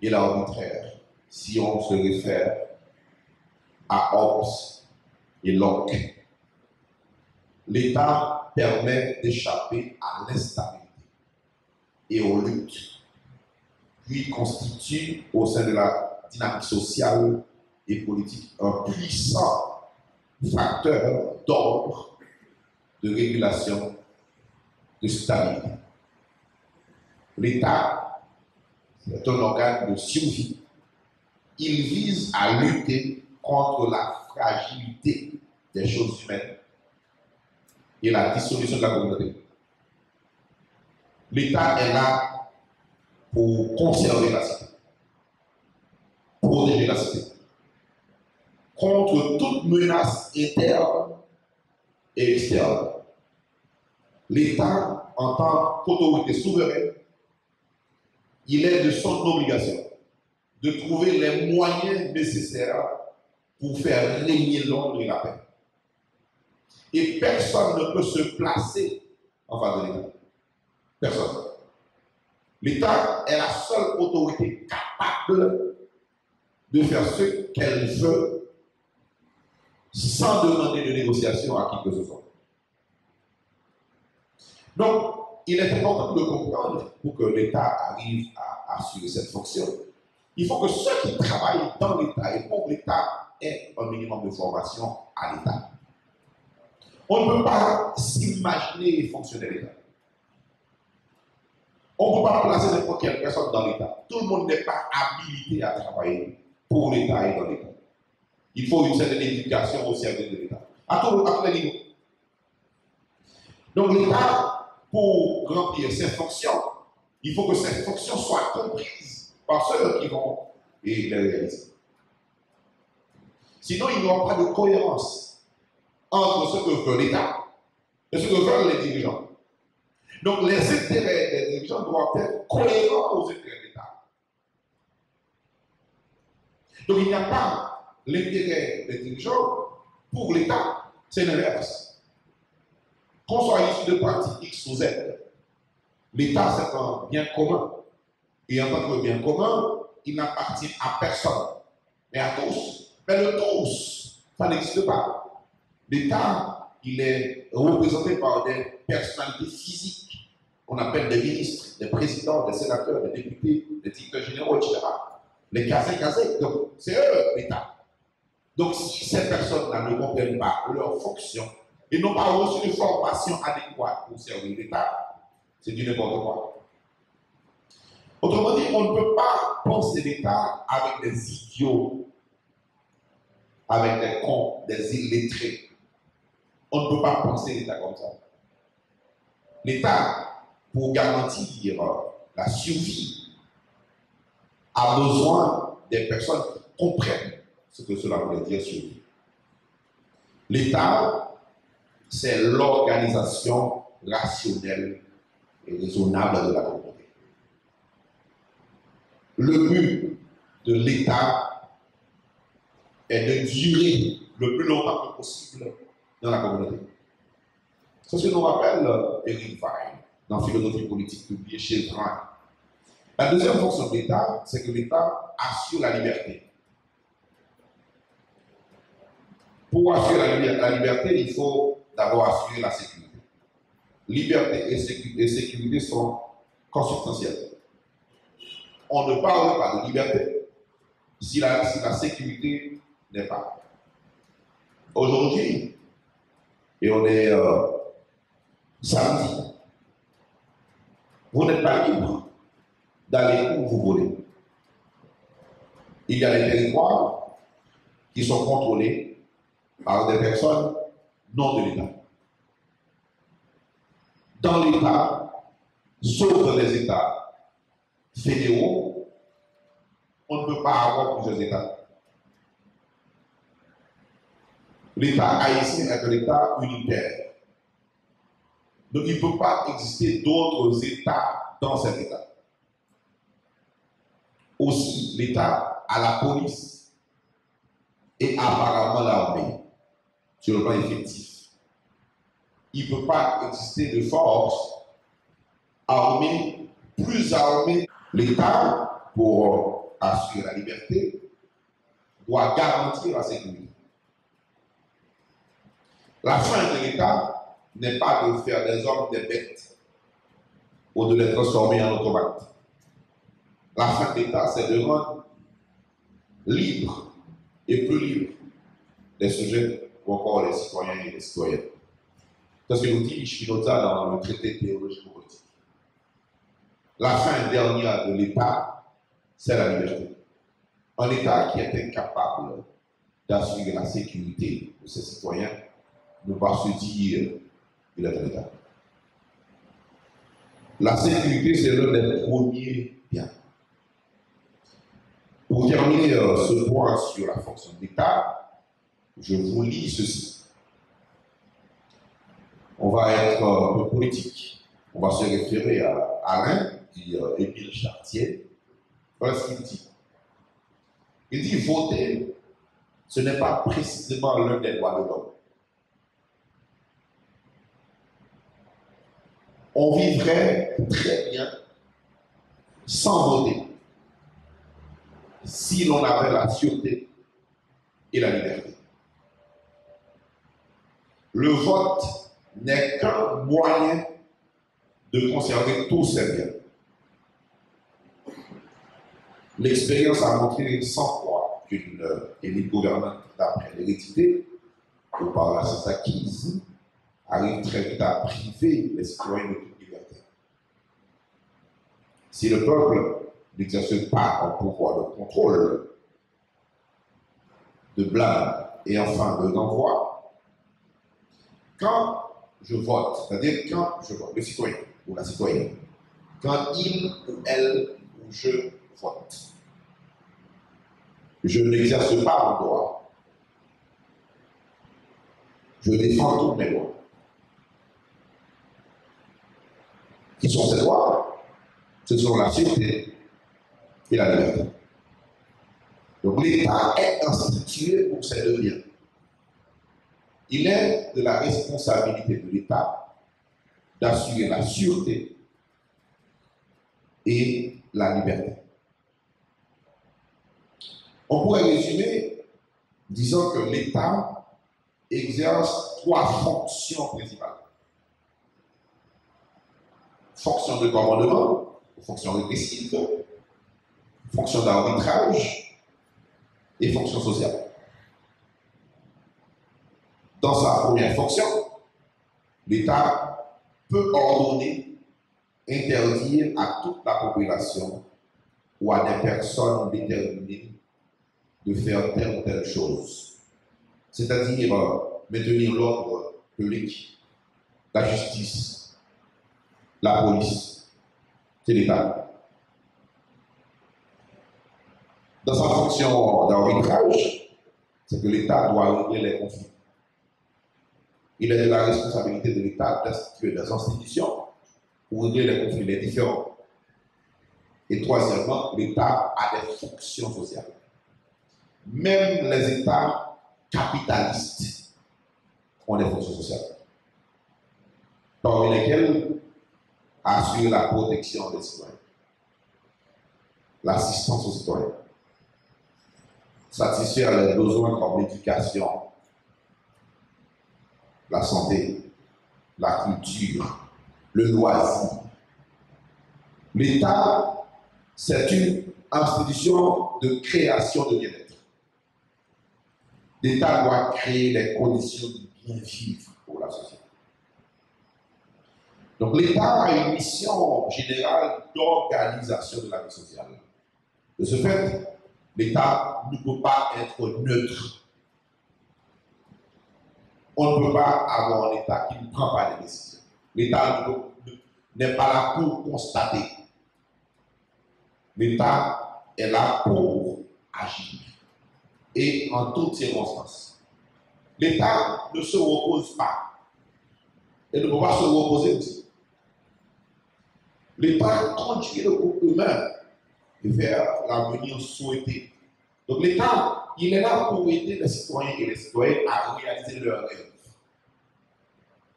et l'arbitraire, si on se réfère à Hobbes et Locke. L'État permet d'échapper à l'instabilité et aux luttes, puis constitue au sein de la dynamique sociale et politique un puissant facteur d'ordre, de régulation, de stabilité. L'État est un organe de survie. Il vise à lutter contre la fragilité des choses humaines et la dissolution de la communauté. L'État est là pour conserver la cité, protéger la cité, contre toute menace interne et externe. L'État, en tant qu'autorité souveraine, il est de son obligation de trouver les moyens nécessaires pour faire régner l'ordre et la paix. Et personne ne peut se placer en face de l'État. Personne. L'État est la seule autorité capable de faire ce qu'elle veut sans demander de négociation à qui que ce soit. Donc, il est important de comprendre, pour que l'État arrive à assurer cette fonction, il faut que ceux qui travaillent dans l'État et pour l'État aient un minimum de formation à l'État. On ne peut pas s'imaginer fonctionner l'État. On ne peut pas placer n'importe quelle personne dans l'État. Tout le monde n'est pas habilité à travailler pour l'État et dans l'État. Il faut une certaine éducation au service de l'État, à tous les niveaux. Donc l'État, pour remplir ses fonctions, il faut que ces fonctions soient comprises par ceux qui vont les réaliser. Sinon, il n'y aura pas de cohérence entre ce que veut l'État et ce que veulent les dirigeants. Donc les intérêts des dirigeants doivent être cohérents aux intérêts de l'État. Donc il n'y a pas l'intérêt des dirigeants pour l'État, c'est l'inverse. Qu'on soit issu de parti X ou Z, l'État c'est un bien commun. Et en tant que bien commun, il n'appartient à personne, mais à tous. Mais le tous, ça n'existe pas. L'État, il est représenté par des personnalités physiques qu'on appelle des ministres, des présidents, des sénateurs, des députés, des directeurs généraux, etc. Les casés, donc c'est eux l'État. Donc si ces personnes-là ne comprennent pas leur fonction et n'ont pas reçu une formation adéquate pour servir l'État, c'est du n'importe quoi. Autrement dit, on ne peut pas penser l'État avec des idiots, avec des cons, des illettrés. On ne peut pas penser l'État comme ça. L'État, pour garantir la survie, a besoin des personnes qui comprennent ce que cela veut dire survie. L'État, c'est l'organisation rationnelle et raisonnable de la communauté. Le but de l'État est de durer le plus longtemps que possible dans la communauté. C'est ce que nous rappelle Eric Wein dans Philosophie politique publiée chez Brun. La deuxième fonction de l'État, c'est que l'État assure la liberté. Pour assurer la liberté, il faut d'abord assurer la sécurité. Liberté et sécurité sont consubstantielles. On ne parle pas de liberté si la sécurité n'est pas. Aujourd'hui, et on est samedi, vous n'êtes pas libre d'aller où vous voulez. Il y a des territoires qui sont contrôlés par des personnes non de l'État. Dans l'État, sauf dans les États fédéraux, on ne peut pas avoir plusieurs États. L'État haïtien est un État unitaire. Donc il ne peut pas exister d'autres États dans cet État. Aussi, l'État a la police et apparemment l'armée, sur le plan effectif. Il ne peut pas exister de force armée, plus armée. L'État, pour assurer la liberté, doit garantir la sécurité. La fin de l'État n'est pas de faire des hommes des bêtes ou de les transformer en automates. La fin de l'État, c'est de rendre libre et plus libre les sujets ou encore les citoyens et les citoyennes. C'est ce que nous dit Spinoza dans le traité théologique politique. La fin dernière de l'État, c'est la liberté. Un État qui est incapable d'assurer la sécurité de ses citoyens ne va se dire qu'il est un État. La sécurité, c'est l'un des premiers biens. Pour terminer ce point sur la fonction de l'État, je vous lis ceci. On va être un peu politique. On va se référer à Alain, puis Émile Chartier. Voilà ce qu'il dit. Il dit voter, ce n'est pas précisément l'un des droits de l'homme. On vivrait très bien sans voter si l'on avait la sûreté et la liberté. Le vote n'est qu'un moyen de conserver tous ces biens. L'expérience a montré 100 fois qu'une élite gouvernante d'après l'hérédité ou par la science acquise arrive très vite à priver les citoyens de toute liberté. Si le peuple n'exerce pas un pouvoir de contrôle, de blâme et enfin de renvoi, quand je vote, c'est-à-dire quand je vote, le citoyen ou la citoyenne, quand il ou elle ou je vote, je n'exerce pas mon droit. Je défends toutes mes lois. Qui sont ces droits? Ce sont la sûreté et la liberté. Donc l'État est institué pour ces deux biens. Il est de la responsabilité de l'État d'assurer la sûreté et la liberté. On pourrait résumer disant que l'État exerce trois fonctions principales. Fonction de commandement, fonction répressive, fonction d'arbitrage et fonction sociale. Dans sa première fonction, l'État peut ordonner, interdire à toute la population ou à des personnes déterminées de faire telle ou telle chose. C'est-à-dire maintenir l'ordre public, la justice, la police. C'est l'État. Dans sa fonction d'arbitrage, c'est que l'État doit régler les conflits. Il est de la responsabilité de l'État d'instituer des institutions pour régler les conflits, les différends. Et troisièmement, l'État a des fonctions sociales. Même les États capitalistes ont des fonctions sociales, parmi lesquelles assurer la protection des citoyens, l'assistance aux citoyens, satisfaire les besoins comme l'éducation, la santé, la culture, le loisir. L'État, c'est une institution de création de bien-être. L'État doit créer les conditions de bien vivre pour la société. Donc l'État a une mission générale d'organisation de la vie sociale. De ce fait, l'État ne peut pas être neutre. On ne peut pas avoir un État qui ne prend pas de décisions. L'État n'est pas là pour constater. L'État est là pour agir. Et en toutes circonstances. L'État ne se repose pas. Et ne peut pas se reposer aussi. L'État conduit le groupe humain vers l'avenir souhaité. Donc l'État, il est là pour aider les citoyens et les citoyennes à réaliser leurs rêves.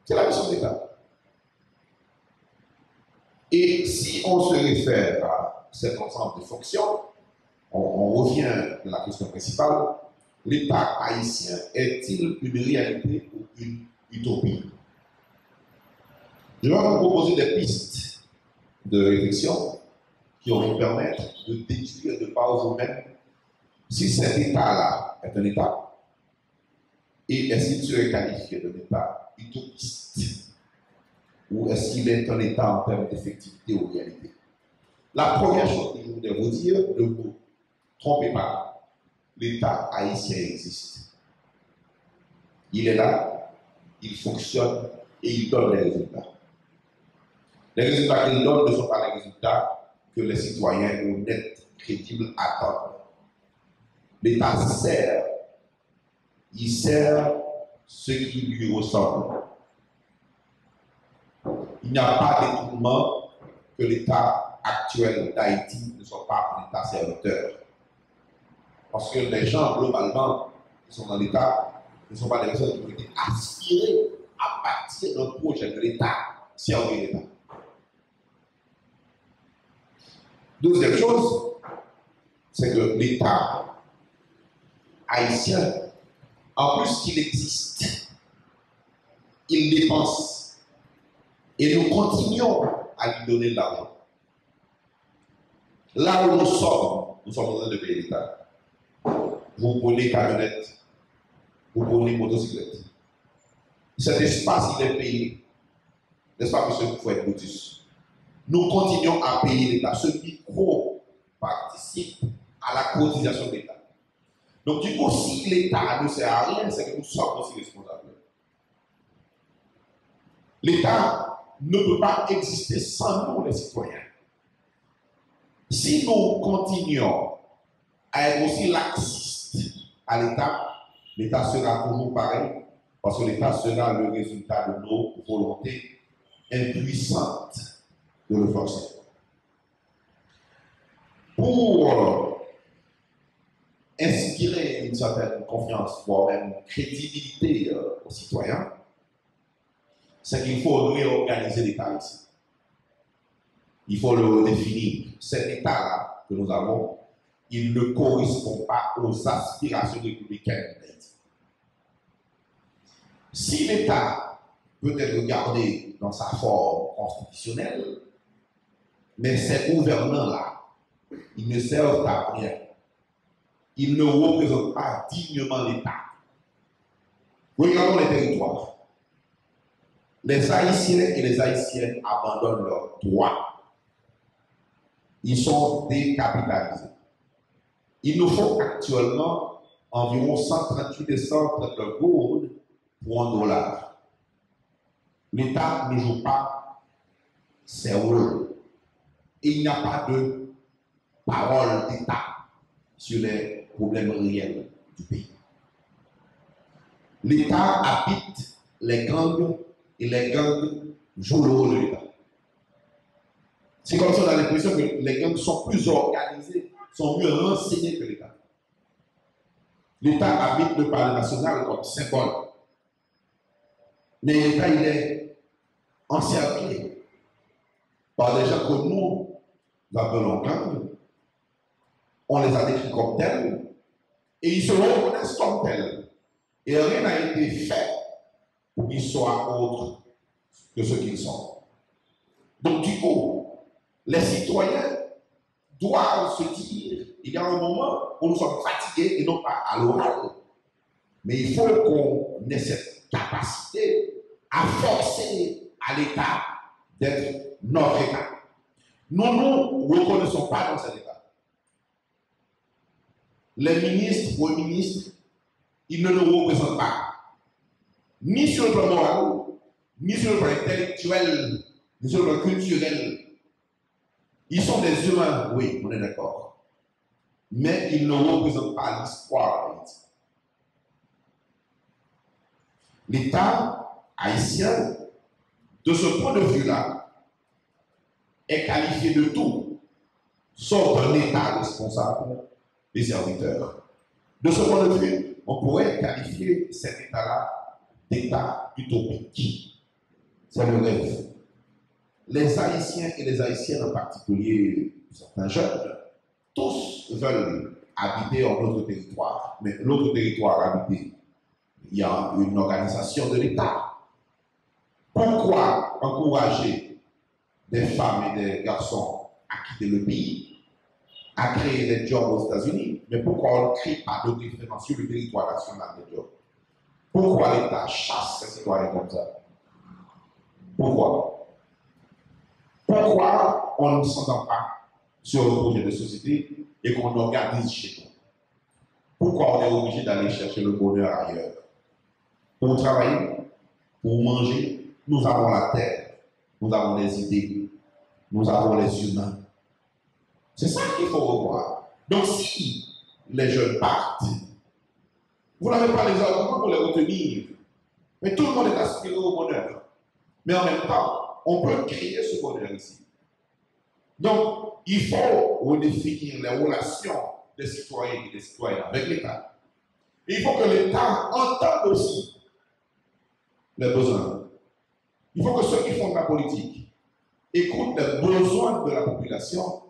C'est la mission de l'État. Et si on se réfère à cet ensemble de fonctions, on revient à la question principale. L'État haïtien est-il une réalité ou une utopie? Je vais vous proposer des pistes de réflexion qui vont vous permettre de déduire de par vous-même si cet État-là est un État et est-ce qu'il serait qualifié d'un État utopiste ou est-ce qu'il est un État en termes d'effectivité ou réalité. La première chose que je voudrais vous dire, ne vous trompez pas. L'État haïtien existe. Il est là, il fonctionne et il donne des résultats. Les résultats qu'il donne ne sont pas les résultats que les citoyens honnêtes, crédibles attendent. L'État sert. Il sert ceux qui lui ressemblent. Il n'y a pas d'étonnement que l'État actuel d'Haïti ne soit pas un État serviteur. Parce que les gens, globalement, qui sont dans l'État, ne sont pas des personnes qui ont été aspirées à partir d'un projet de l'État, servir l'État. Deuxième chose, c'est que l'État haïtien, en plus qu'il existe, il dépense. Et nous continuons à lui donner de l'argent. Là où nous sommes en train de payer l'État. Vous prenez camionnette, vous prenez motocyclette. Cet espace, il est payé. N'est-ce pas, monsieur Fouet Boutus? Nous continuons à payer l'État. Ce micro participe à la cotisation de l'État. Donc, du coup, si l'État ne sert à rien, c'est que nous sommes aussi responsables. L'État ne peut pas exister sans nous, les citoyens. Si nous continuons à être aussi laxistes à l'État, l'État sera toujours pareil, parce que l'État sera le résultat de nos volontés impuissantes de le forcer. Pour inspirer une certaine confiance, voire même crédibilité aux citoyens, c'est qu'il faut réorganiser l'État ici. Il faut le redéfinir. Cet État-là que nous avons, il ne correspond pas aux aspirations républicaines d'Haïti. Si l'État peut être regardé dans sa forme constitutionnelle, mais ces gouvernants-là, ils ne servent à rien. Ils ne représentent pas dignement l'État. Regardons les territoires. Les Haïtiens et les Haïtiennes abandonnent leurs droits. Ils sont décapitalisés. Il nous faut actuellement environ 138 et 139 gourdes pour $1. L'État ne joue pas ses rôles. Il n'y a pas de parole d'État sur les problèmes réels du pays. L'État habite les gangs et les gangs jouent le rôle de l'État. C'est comme ça qu'on a l'impression que les gangs sont plus organisés, sont mieux renseignés que l'État. L'État habite le palais national comme symbole. Mais l'État, il est encerclé par des gens que nous appelons gangs. On les a décrits comme tels et ils se reconnaissent comme tels. Et rien n'a été fait pour qu'ils soient autres que ce qu'ils sont. Donc, du coup, les citoyens doivent se dire, il y a un moment où nous sommes fatigués et non pas à l'oral. Mais il faut qu'on ait cette capacité à forcer à l'État d'être notre État. Nous ne nous reconnaissons pas dans cet État. Les ministres, premiers ministres, ils ne nous représentent pas. Ni sur le plan moral, ni sur le plan intellectuel, ni sur le plan culturel. Ils sont des humains, oui, on est d'accord. Mais ils ne représentent pas l'histoire d'Haïti. L'État haïtien, de ce point de vue-là, est qualifié de tout, sauf un État responsable des serviteurs. De ce point de vue, on pourrait qualifier cet État-là d'État utopique. C'est le rêve. Les Haïtiens et les Haïtiennes en particulier, certains jeunes, tous veulent habiter en notre territoire. Mais l'autre territoire habité, il y a une organisation de l'État. Pourquoi encourager des femmes et des garçons à quitter le pays, à créer des jobs aux États-Unis? Mais pourquoi on ne crée pas de différence sur le territoire national des jobs? Pourquoi l'État chasse ces citoyens comme ça? Pourquoi? Pourquoi on ne s'entend pas sur le projet de société et qu'on organise chez nous? Pourquoi on est obligé d'aller chercher le bonheur ailleurs? Pour travailler, pour manger, nous avons la terre, nous avons les idées, nous avons les humains. C'est ça qu'il faut revoir. Donc si les jeunes partent, vous n'avez pas les arguments pour les retenir. Mais tout le monde est aspiré au bonheur. Mais en même temps, on peut créer ce bonheur ici. Donc, il faut redéfinir les relations des citoyens et des citoyennes avec l'État. Il faut que l'État entende aussi les besoins. Il faut que ceux qui font de la politique écoutent les besoins de la population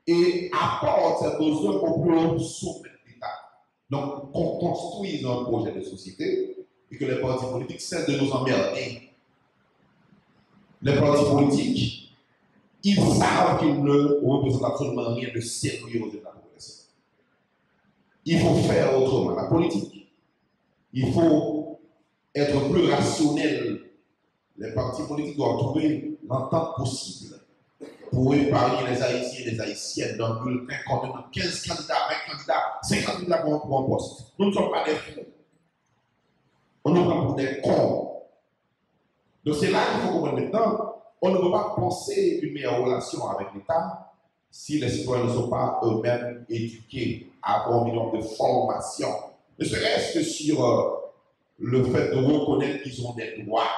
et apportent ces besoins au plus haut sommet de l'État. Donc, qu'on construise un projet de société et que les partis politiques cessent de nous emmerder. Les partis politiques, ils savent qu'ils ne représentent absolument rien de sérieux aux États population. Il faut faire autrement la politique. Il faut être plus rationnel. Les partis politiques doivent trouver l'entente possible pour épargner les Haïtiens et les Haïtiennes dans le bulletin contenant 15 candidats, 20 candidats, 50 candidats pour un poste. Nous ne sommes pas des fous. On nous prend pour des cons. Donc c'est là qu'il faut comprendre maintenant. On ne peut pas penser une meilleure relation avec l'État si les citoyens ne sont pas eux-mêmes éduqués à avoir un minimum de formation. Ne serait-ce que sur le fait de reconnaître qu'ils ont des droits,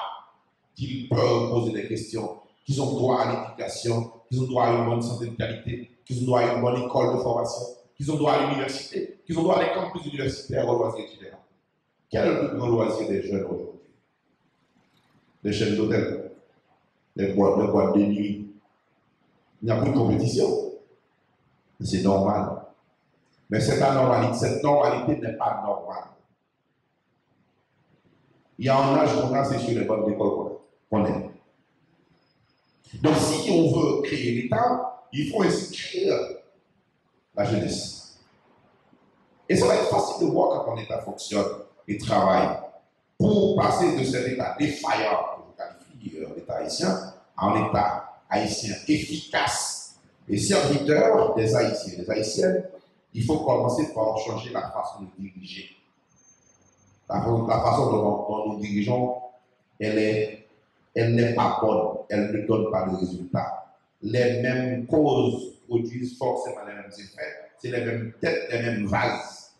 qu'ils peuvent poser des questions, qu'ils ont droit à l'éducation, qu'ils ont droit à une bonne santé de qualité, qu'ils ont droit à une bonne école de formation, qu'ils ont droit à l'université, qu'ils ont droit à des campus universitaires, aux loisirs, etc. Quel est le plus grand loisir des jeunes aujourd'hui? Les chaînes d'hôtels, les boîtes de nuit. Il n'y a plus de compétition. C'est normal. Mais cette normalité n'est pas normale. Il y a un âge qu'on a, c'est sur les bancs d'école qu'on est. Donc, si on veut créer l'État, il faut inscrire la jeunesse. Et ça va être facile de voir quand un État fonctionne et travaille pour passer de cet État défaillant, que je qualifie l'État haïtien, à un État haïtien efficace et serviteur des Haïtiens, des Haïtiennes. Il faut commencer par changer la façon de diriger. La façon dont nous dirigeons, elle n'est pas bonne, elle ne donne pas de résultats. Les mêmes causes produisent forcément les mêmes effets, c'est les mêmes têtes, les mêmes vases.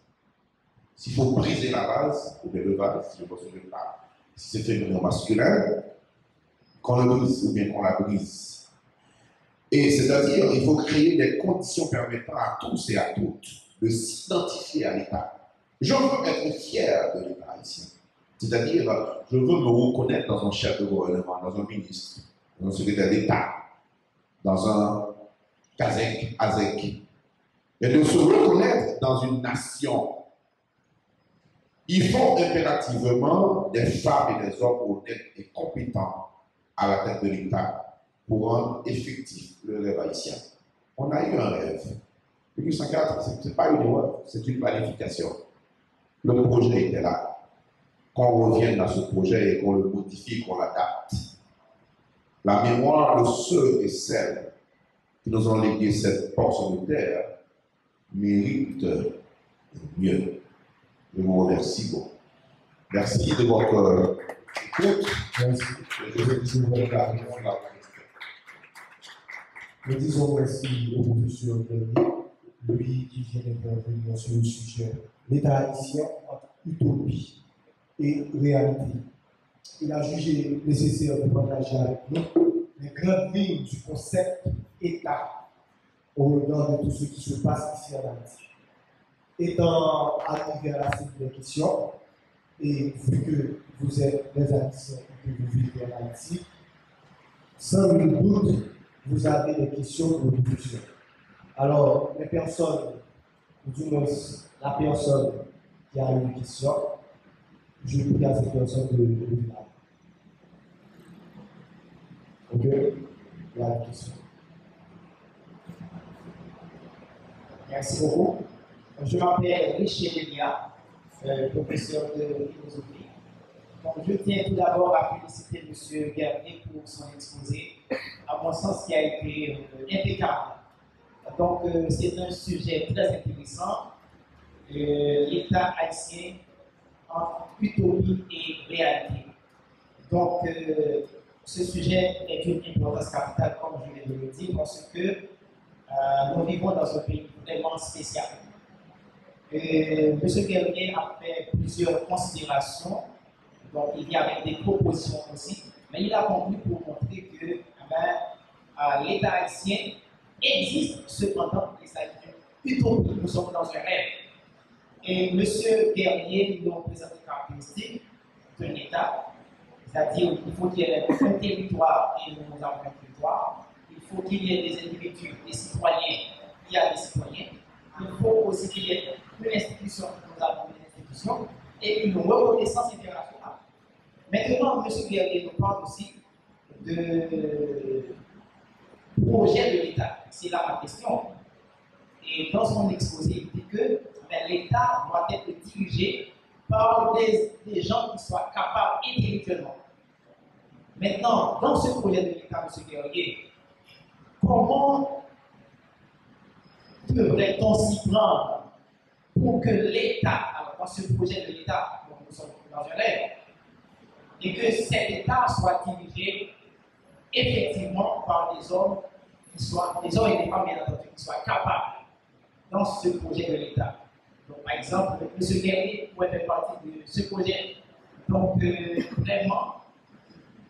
S'il faut briser la vase, ou bien le vase, si je ne me souviens pas, si c'est féminin ou masculin, qu'on le brise ou bien qu'on la brise. Et c'est-à-dire, il faut créer des conditions permettant à tous et à toutes de s'identifier à l'État. Je veux être fier de l'État haïtien. C'est-à-dire, je veux me reconnaître dans un chef de gouvernement, dans un ministre, dans un secrétaire d'État, dans un Kazek, Azek. Et de se reconnaître dans une nation. Il faut impérativement des femmes et des hommes honnêtes et compétents à la tête de l'État pour rendre effectif le rêve haïtien. On a eu un rêve. 1804, ce n'est pas une erreur, c'est une planification. Le projet était là. Qu'on revienne à ce projet et qu'on le modifie, qu'on l'adapte. La mémoire de ceux et celles qui nous ont légué cette portion de terre mérite mieux. Je vous remercie beaucoup. Merci de votre écoute. Merci. Nous disons merci au professeur Bernier, lui qui vient d'intervenir sur le sujet l'État haïtien entre utopie et réalité. Il a jugé nécessaire de partager avec nous les grandes lignes du concept État au regard de tout ce qui se passe ici en Haïti. Étant arrivé à la suite des questions, et vu que vous êtes des Haïtiens et que vous vivez en Haïti, sans nul doute, vous avez des questions pour le futur. Alors, les personnes, ou du moins la personne qui a une question, je prie à cette personne de venir. Ok? Il y a une question. Merci beaucoup. Je m'appelle Richard Delia, professeur de philosophie. Donc, je tiens tout d'abord à féliciter M. Guernier pour son exposé, à mon sens, qui a été impeccable. Donc, c'est un sujet très intéressant. L'État haïtien entre utopie et réalité. Donc, ce sujet est d'une importance capitale, comme je l'ai dit, parce que nous vivons dans un pays vraiment spécial. M. Guernier a fait plusieurs considérations, donc il y avait des propositions aussi, mais il a conclu pour montrer que l'État haïtien existe cependant, et ça est une utopie, nous sommes dans un rêve. Et M. Guernier nous présente les caractéristiques d'un État, c'est-à-dire qu'il faut qu'il y ait un territoire et nous avons un territoire, il faut qu'il y ait des individus, des citoyens, il y a des citoyens, il faut aussi qu'il y ait une institution, nous avons une institution, et une reconnaissance internationale. Maintenant, M. Guernier nous parle aussi de projet de l'État. C'est là ma question. Et dans son exposé, il dit que l'État doit être dirigé par des gens qui soient capables intellectuellement. Maintenant, dans ce projet de l'État, M. Guernier, comment devrait-on s'y prendre pour que l'État, alors dans ce projet de l'État, nous sommes dans un rêve, et que cet État soit dirigé effectivement par des hommes qui soient, des hommes et des femmes bien entendu, qui soient capables dans ce projet de l'État. Donc, par exemple, M. Guernier pourrait faire partie de ce projet. Donc, vraiment,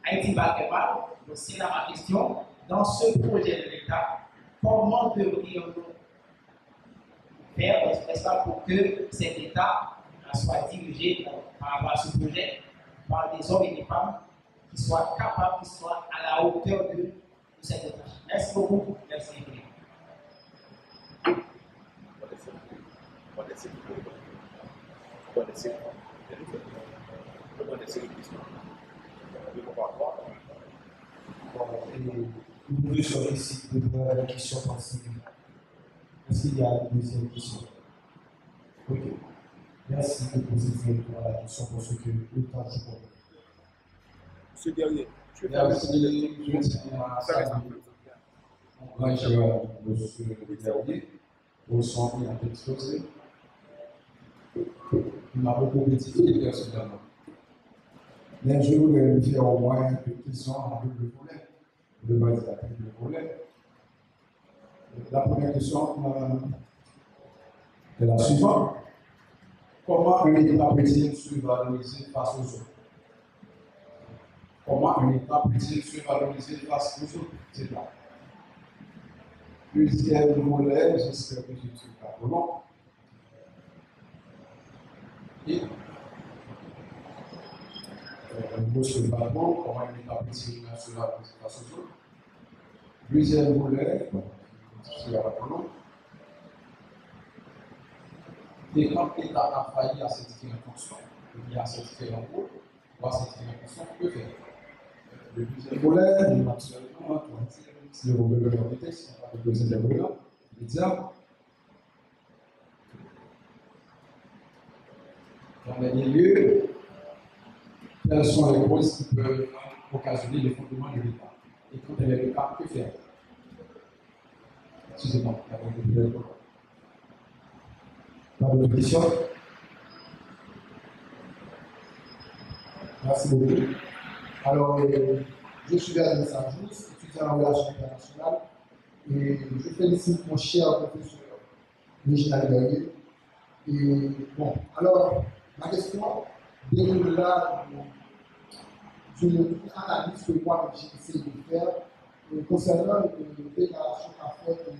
Haïti va très mal. Donc, c'est là ma question. Dans ce projet de l'État, comment devrions-nous faire, n'est-ce pas, pour que cet État soit dirigé par rapport à ce projet par des hommes et des femmes qui soient capables, qui soient à la hauteur de cette État. Merci beaucoup. Merci. Vous pouvez sur le site de la question possible. Est-ce qu'il y a une deuxième question? Ok. Merci de poser directement la question pour ce que le temps joue. Monsieur Guerrier, Merci, je tiens à saluer mon grand cher monsieur Guerrier pour son bien exposé. Il m'a beaucoup édifié personnellement. Mais je voudrais lui faire au moins deux questions en double volet. Je vais dire la double volet. La première question est la suivante. Comment un État peut-il se valoriser face aux autres? Comment un État peut-il se valoriser face aux autres États? Deuxième volet, j'espère que je ne suis pas trop long. Et monsieur le patron, comment un État peut-il se valoriser face aux autres? Deuxième volet, je ne suis pas trop long. Et quand l'État a failli à ces différentes fonctions, il y a ces différents rôles, ou à ces différentes fonctions, que faire? Le deuxième volet, actuellement, si vous voulez le texte, le deuxième volet, il dit dans les milieux, quelles sont les causes qui peuvent occasionner l'effondrement de l'État? Et quand elle est le cas, que faire? Excusez-moi, il y a beaucoup de problèmes. Pas d'autres questions? Merci beaucoup. Alors, je suis Bernard Sanjous, étudiant en relations internationales, et je félicite mon cher professeur Réginald Guerrier. Et bon, alors, ma question découle là d'une analyse que moi j'ai essayé de faire concernant une déclaration qu'a faite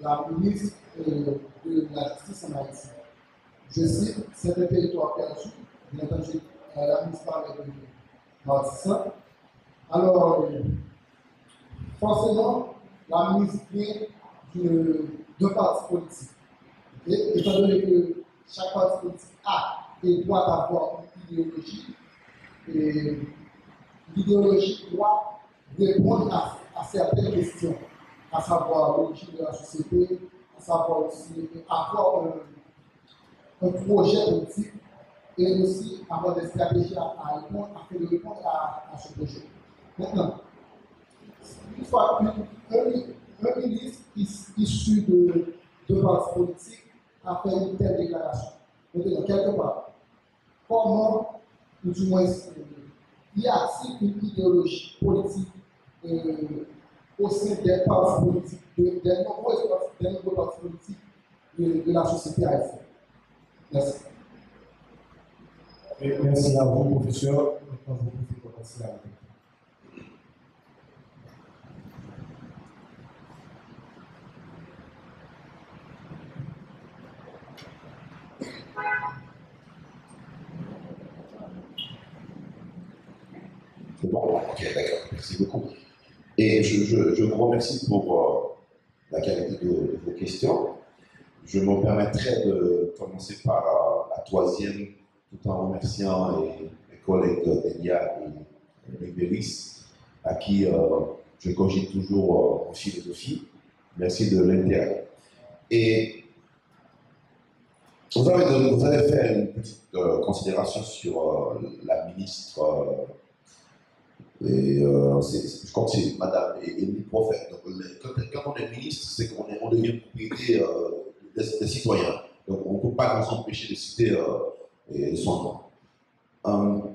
la ministre de la Justice en Haïti. Je cite, c'est un territoire perdu, bien entendu, la ministre parlait de Martissa. Alors, forcément, la ministre vient d'un parti politique. Et étant donné que chaque parti politique a et doit avoir une idéologie, et l'idéologie doit répondre à certaines questions, à savoir l'origine de la société, à savoir aussi avoir un projet politique et aussi avoir des stratégies à répondre, afin de répondre à ce projet. Maintenant, une fois qu'un ministre issu de parti politique a fait une telle déclaration, maintenant, quelque part, comment, ou du moins, y a-t-il une idéologie politique au sein des partis politiques, des nombreux partis politiques de la société haïtienne? Merci. Et merci à vous, professeur. Maintenant, vous pouvez commencer à répondre. C'est bon? Ok, d'accord. Merci beaucoup. Et je vous remercie pour la qualité de vos questions. Je me permettrai de commencer par la troisième, tout en remerciant mes collègues Delia et Béris, à qui je cogite toujours en philosophie. Merci de l'intérêt. Et vous avez fait une petite considération sur la ministre, je crois que c'est Madame Émilie Prophète. Donc, quand on est ministre, c'est qu'on devient propriété des citoyens. Donc on ne peut pas nous empêcher de citer son nom.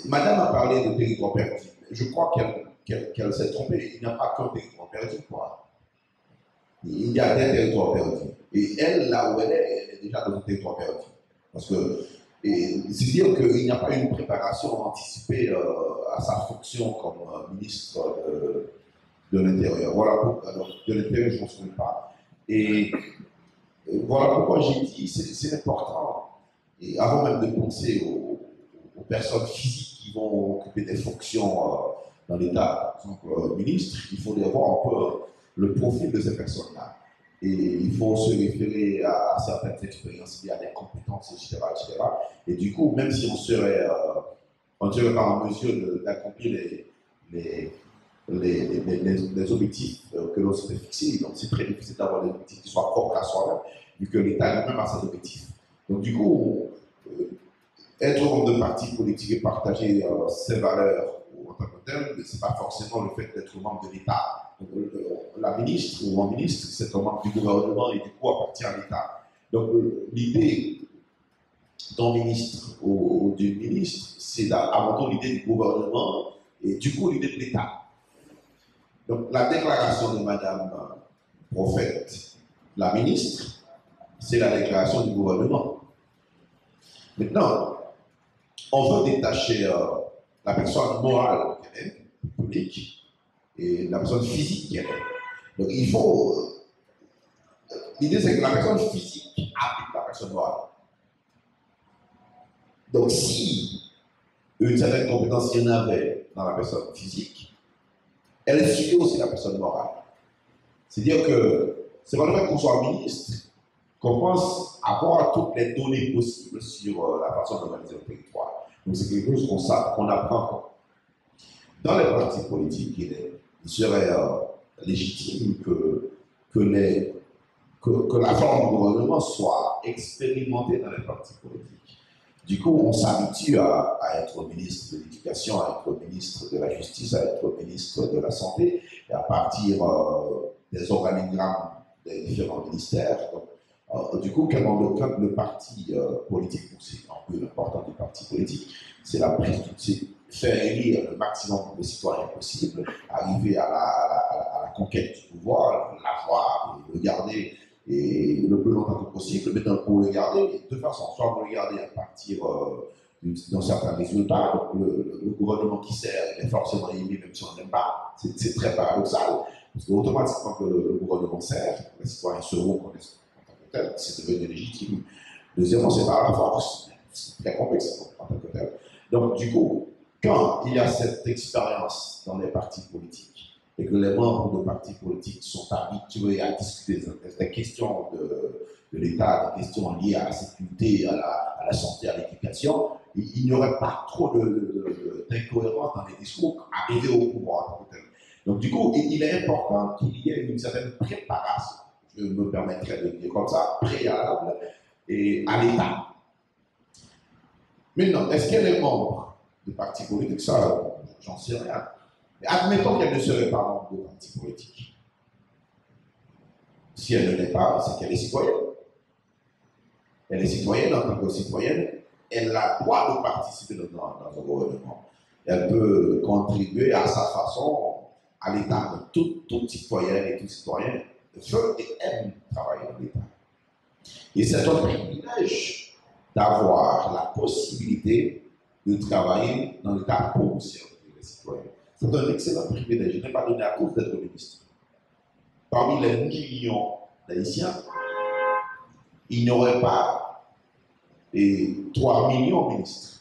Madame a parlé de territoire perdu. Je crois qu'elle s'est trompée. Il n'y a pas qu'un territoire perdu, quoi. Il y a des territoires perdus. Et elle, là où elle est déjà dans un territoire perdu. Parce que c'est dire qu'il n'y a pas une préparation anticipée à sa fonction comme ministre de l'Intérieur. Voilà pourquoi, de l'Intérieur, je ne pense pas. Et voilà pourquoi j'ai dit c'est important, et avant même de penser aux personnes physiques qui vont occuper des fonctions dans l'État, par exemple ministre, il faut voir un peu le profil de ces personnes-là. et il faut se référer à certaines expériences liées à des compétences, etc., etc. Et du coup, même si on serait pas en mesure d'accomplir les objectifs que l'on s'était fixés, donc c'est très difficile d'avoir des objectifs qui soient propres à soi-même, vu que l'État lui-même a ses objectifs. Donc du coup, être membre de parti politique et partager ses valeurs en tant que tel, ce n'est pas forcément le fait d'être membre de l'État. La ministre ou un ministre, c'est un membre du gouvernement et du coup appartient à l'État. Donc l'idée d'un ministre ou d'une ministre, c'est avant tout l'idée du gouvernement et du coup l'idée de l'État. Donc la déclaration de Madame Prophète, la ministre, c'est la déclaration du gouvernement. Maintenant, on veut détacher la personne morale qu'elle est, publique, et la personne physique qu'elle est. Donc il faut. L'idée c'est que la personne physique habite la personne morale. Donc si une certaine compétence il y en avait dans la personne physique, elle suit aussi la personne morale. C'est-à-dire que c'est pas le fait qu'on soit ministre qu'on pense avoir toutes les données possibles sur la façon d'organiser le territoire. Donc c'est quelque chose qu'on apprend. Dans les partis politiques, il serait légitime que la forme du gouvernement soit expérimentée dans les partis politiques. Du coup, on s'habitue à être ministre de l'Éducation, à être ministre de la Justice, à être ministre de la Santé, et à partir des organigrammes des différents ministères. Donc, du coup, quand le parti politique, c'est un peu l'important du parti politique, c'est la prise de faire élire le maximum de citoyens possible, arriver à la conquête du pouvoir, l'avoir, le garder et le plus longtemps que possible, mais pour le garder, de toute façon, soit vous le gardez à partir d'un certain résultat, donc le gouvernement qui sert est forcément aimé même si on n'aime pas, c'est très paradoxal, parce qu'automatiquement que le gouvernement sert, les citoyens se reconnaissent en tant que tel, c'est devenu légitime. Deuxièmement, c'est par la force, c'est très complexe en tant que tel. Donc du coup, quand il y a cette expérience dans les partis politiques, et que les membres de partis politiques sont habitués à discuter des questions de l'État, des questions liées à la sécurité, à la santé, à l'éducation, il n'y aurait pas trop d'incohérence dans les discours arrivés au pouvoir. Donc du coup, il est important qu'il y ait une certaine préparation, je me permettrai de dire comme ça, préalable et à l'État. Maintenant, est-ce qu'elle est membre de partis politiques? Ça, j'en sais rien. Mais admettons qu'elle ne serait pas membre de parti politique. Si elle ne l'est pas, c'est qu'elle est citoyenne. Elle est citoyenne en tant que citoyenne, elle a le droit de participer dans un gouvernement. Elle peut contribuer à sa façon à l'État. Toute citoyenne et tout citoyen veut et aime travailler dans l'État. Et c'est un privilège d'avoir la possibilité de travailler dans l'État pour servir les citoyens. C'est un excellent privilège. Je n'ai pas donné à tous d'être ministre. Parmi les millions d'Haïtiens, il n'y aurait pas 3 millions de ministres.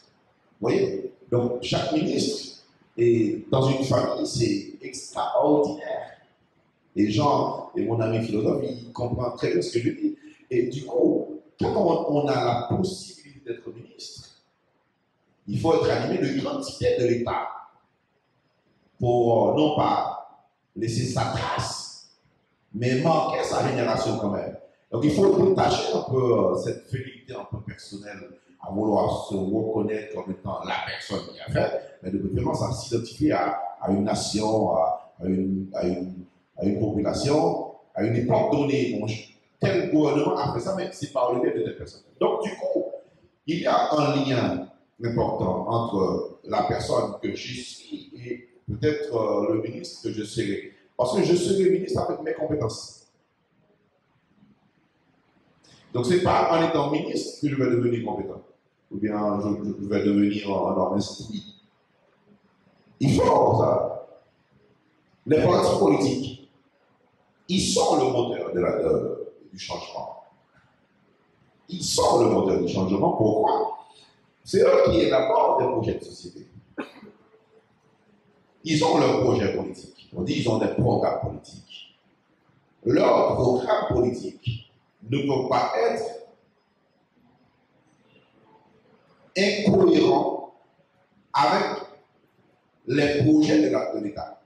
Vous voyez? Donc, chaque ministre, est, dans une famille, c'est extraordinaire. Et Jean, et mon ami philosophe, il comprend très bien ce que je dis. Et du coup, quand on a la possibilité d'être ministre, il faut être animé de l'identité de l'État pour non pas laisser sa trace, mais marquer sa génération quand même. Donc il faut détacher un peu cette félicité un peu personnelle à vouloir se reconnaître comme étant la personne qui a fait, mais de préférence à s'identifier à une nation, à une population, à une époque donnée. Bon, tel gouvernement a fait ça, mais c'est par le biais de telle personne. Donc du coup, il y a un lien important entre la personne que je suis et peut-être le ministre que je serai. Parce que je serai ministre avec mes compétences. Donc, ce n'est pas en étant ministre que je vais devenir compétent. Ou bien je vais devenir un homme instruit. Il faut ça. Les partis politiques, ils sont le moteur du changement. Ils sont le moteur du changement. Pourquoi? C'est eux qui élaborent des projets de société. Ils ont leur projet politique. On dit qu'ils ont des programmes politiques. leur programme politique ne peut pas être incohérent avec les projets de l'État.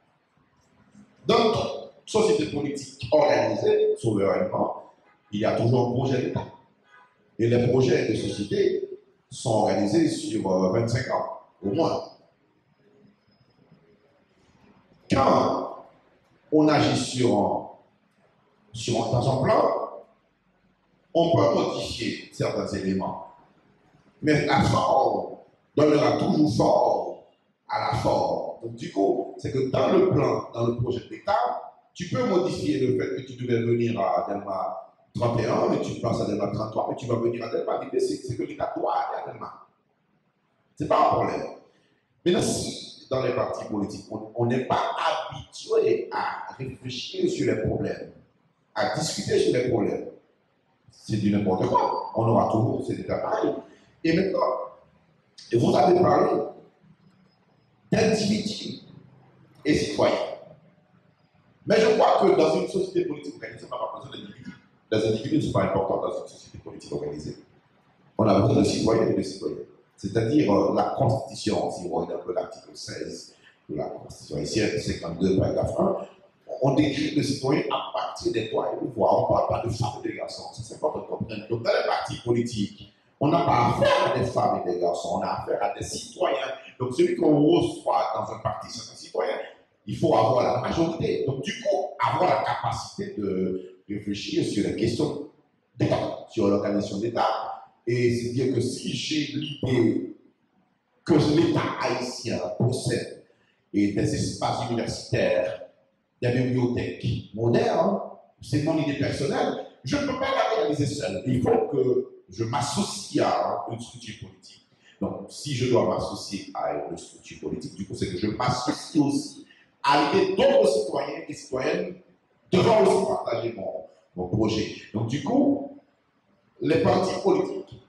Dans toute société politique organisée souverainement, il y a toujours un projet d'État. Et les projets de société sont organisés sur 25 ans, au moins. Quand on agit dans un plan, on peut modifier certains éléments. Mais la forme donnera toujours forme à la forme. Donc du coup, c'est que dans le plan, dans le projet d'État, tu peux modifier le fait que tu devais venir à Delma 31, mais tu passes à Delma 33, mais tu vas venir à Delma. L'idée, c'est que l'État doit aller à Delma. Ce n'est pas un problème. Maintenant, si dans les partis politiques, on n'est pas habitué à réfléchir sur les problèmes, à discuter sur les problèmes, c'est du n'importe quoi. On aura toujours ces états pareils. Et maintenant, vous avez parlé d'individus et citoyens. Mais je crois que dans une société politique organisée, on n'a pas besoin d'individus. Les individus ne sont pas importants dans une société politique organisée. On a besoin de citoyens et de citoyens. C'est-à-dire la Constitution, si on regarde l'article 16 de la Constitution haïtienne, 52, paragraphe 1, on décrit le citoyen à partir des droits et devoirs. On ne parle pas de femmes et de garçons. C'est important de comprendre. Donc, dans les partis politiques, on n'a pas affaire à des femmes et des garçons, on a affaire à des citoyens. Donc, celui qu'on reçoit dans un parti, c'est un citoyen. Il faut avoir la majorité. Donc, du coup, avoir la capacité de réfléchir sur les questions d'État, sur l'organisation d'État. Et c'est dire que si j'ai l'idée que l'État haïtien possède des espaces universitaires, des bibliothèques modernes, c'est mon idée personnelle, je ne peux pas la réaliser seul. Il faut que je m'associe à une structure politique. Donc, si je dois m'associer à une structure politique, du coup, c'est que je m'associe aussi à l'idée d'autres citoyens et citoyennes devant aussi partager mon projet. Donc, du coup, les partis politiques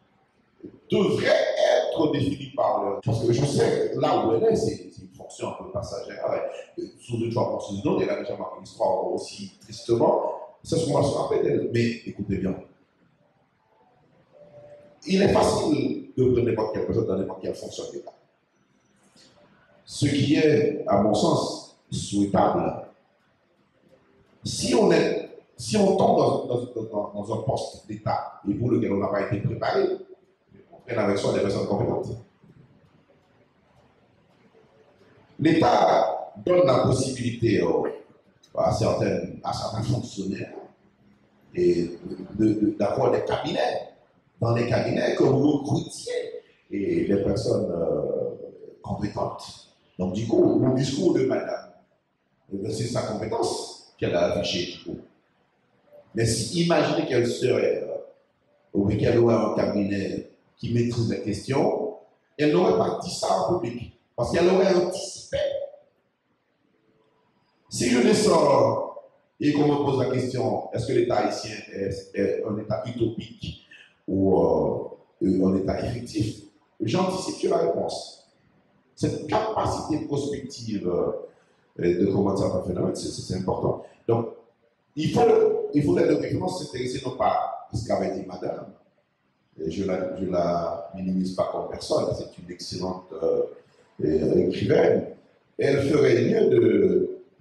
devraient être définis par leur... Parce que je sais que là où elle est, c'est une fonction un peu passagère. Sous une forme donnée, elle a déjà marqué l'histoire aussi tristement. C'est ce qu'on va se rappeler d'elle. Mais écoutez bien, il est facile de prendre n'importe quelle personne dans n'importe quelle fonction d'État. Ce qui est, à mon sens, souhaitable, si on tombe dans un poste d'État et pour lequel on n'a pas été préparé, on prenne avec soi des personnes compétentes. L'État donne la possibilité à certains fonctionnaires d'avoir des cabinets. Dans les cabinets que vous recrutiez et les personnes compétentes. Donc, du coup, le discours de madame, c'est sa compétence qu'elle a affichée, du coup. Mais si imaginez qu'elle serait, ou qu'elle aurait un cabinet qui maîtrise les questions, elle n'aurait pas dit ça en public, parce qu'elle aurait anticipé. Si je descends et qu'on me pose la question, est-ce que l'État haïtien est un État utopique ou un État effectif, j'anticipe sur la réponse. Cette capacité prospective de commencer à faire un phénomène, c'est important. Donc, il faudrait de référence s'intéresser non pas à ce qu'avait dit madame, et je la minimise pas comme personne, c'est une excellente écrivaine, et elle ferait mieux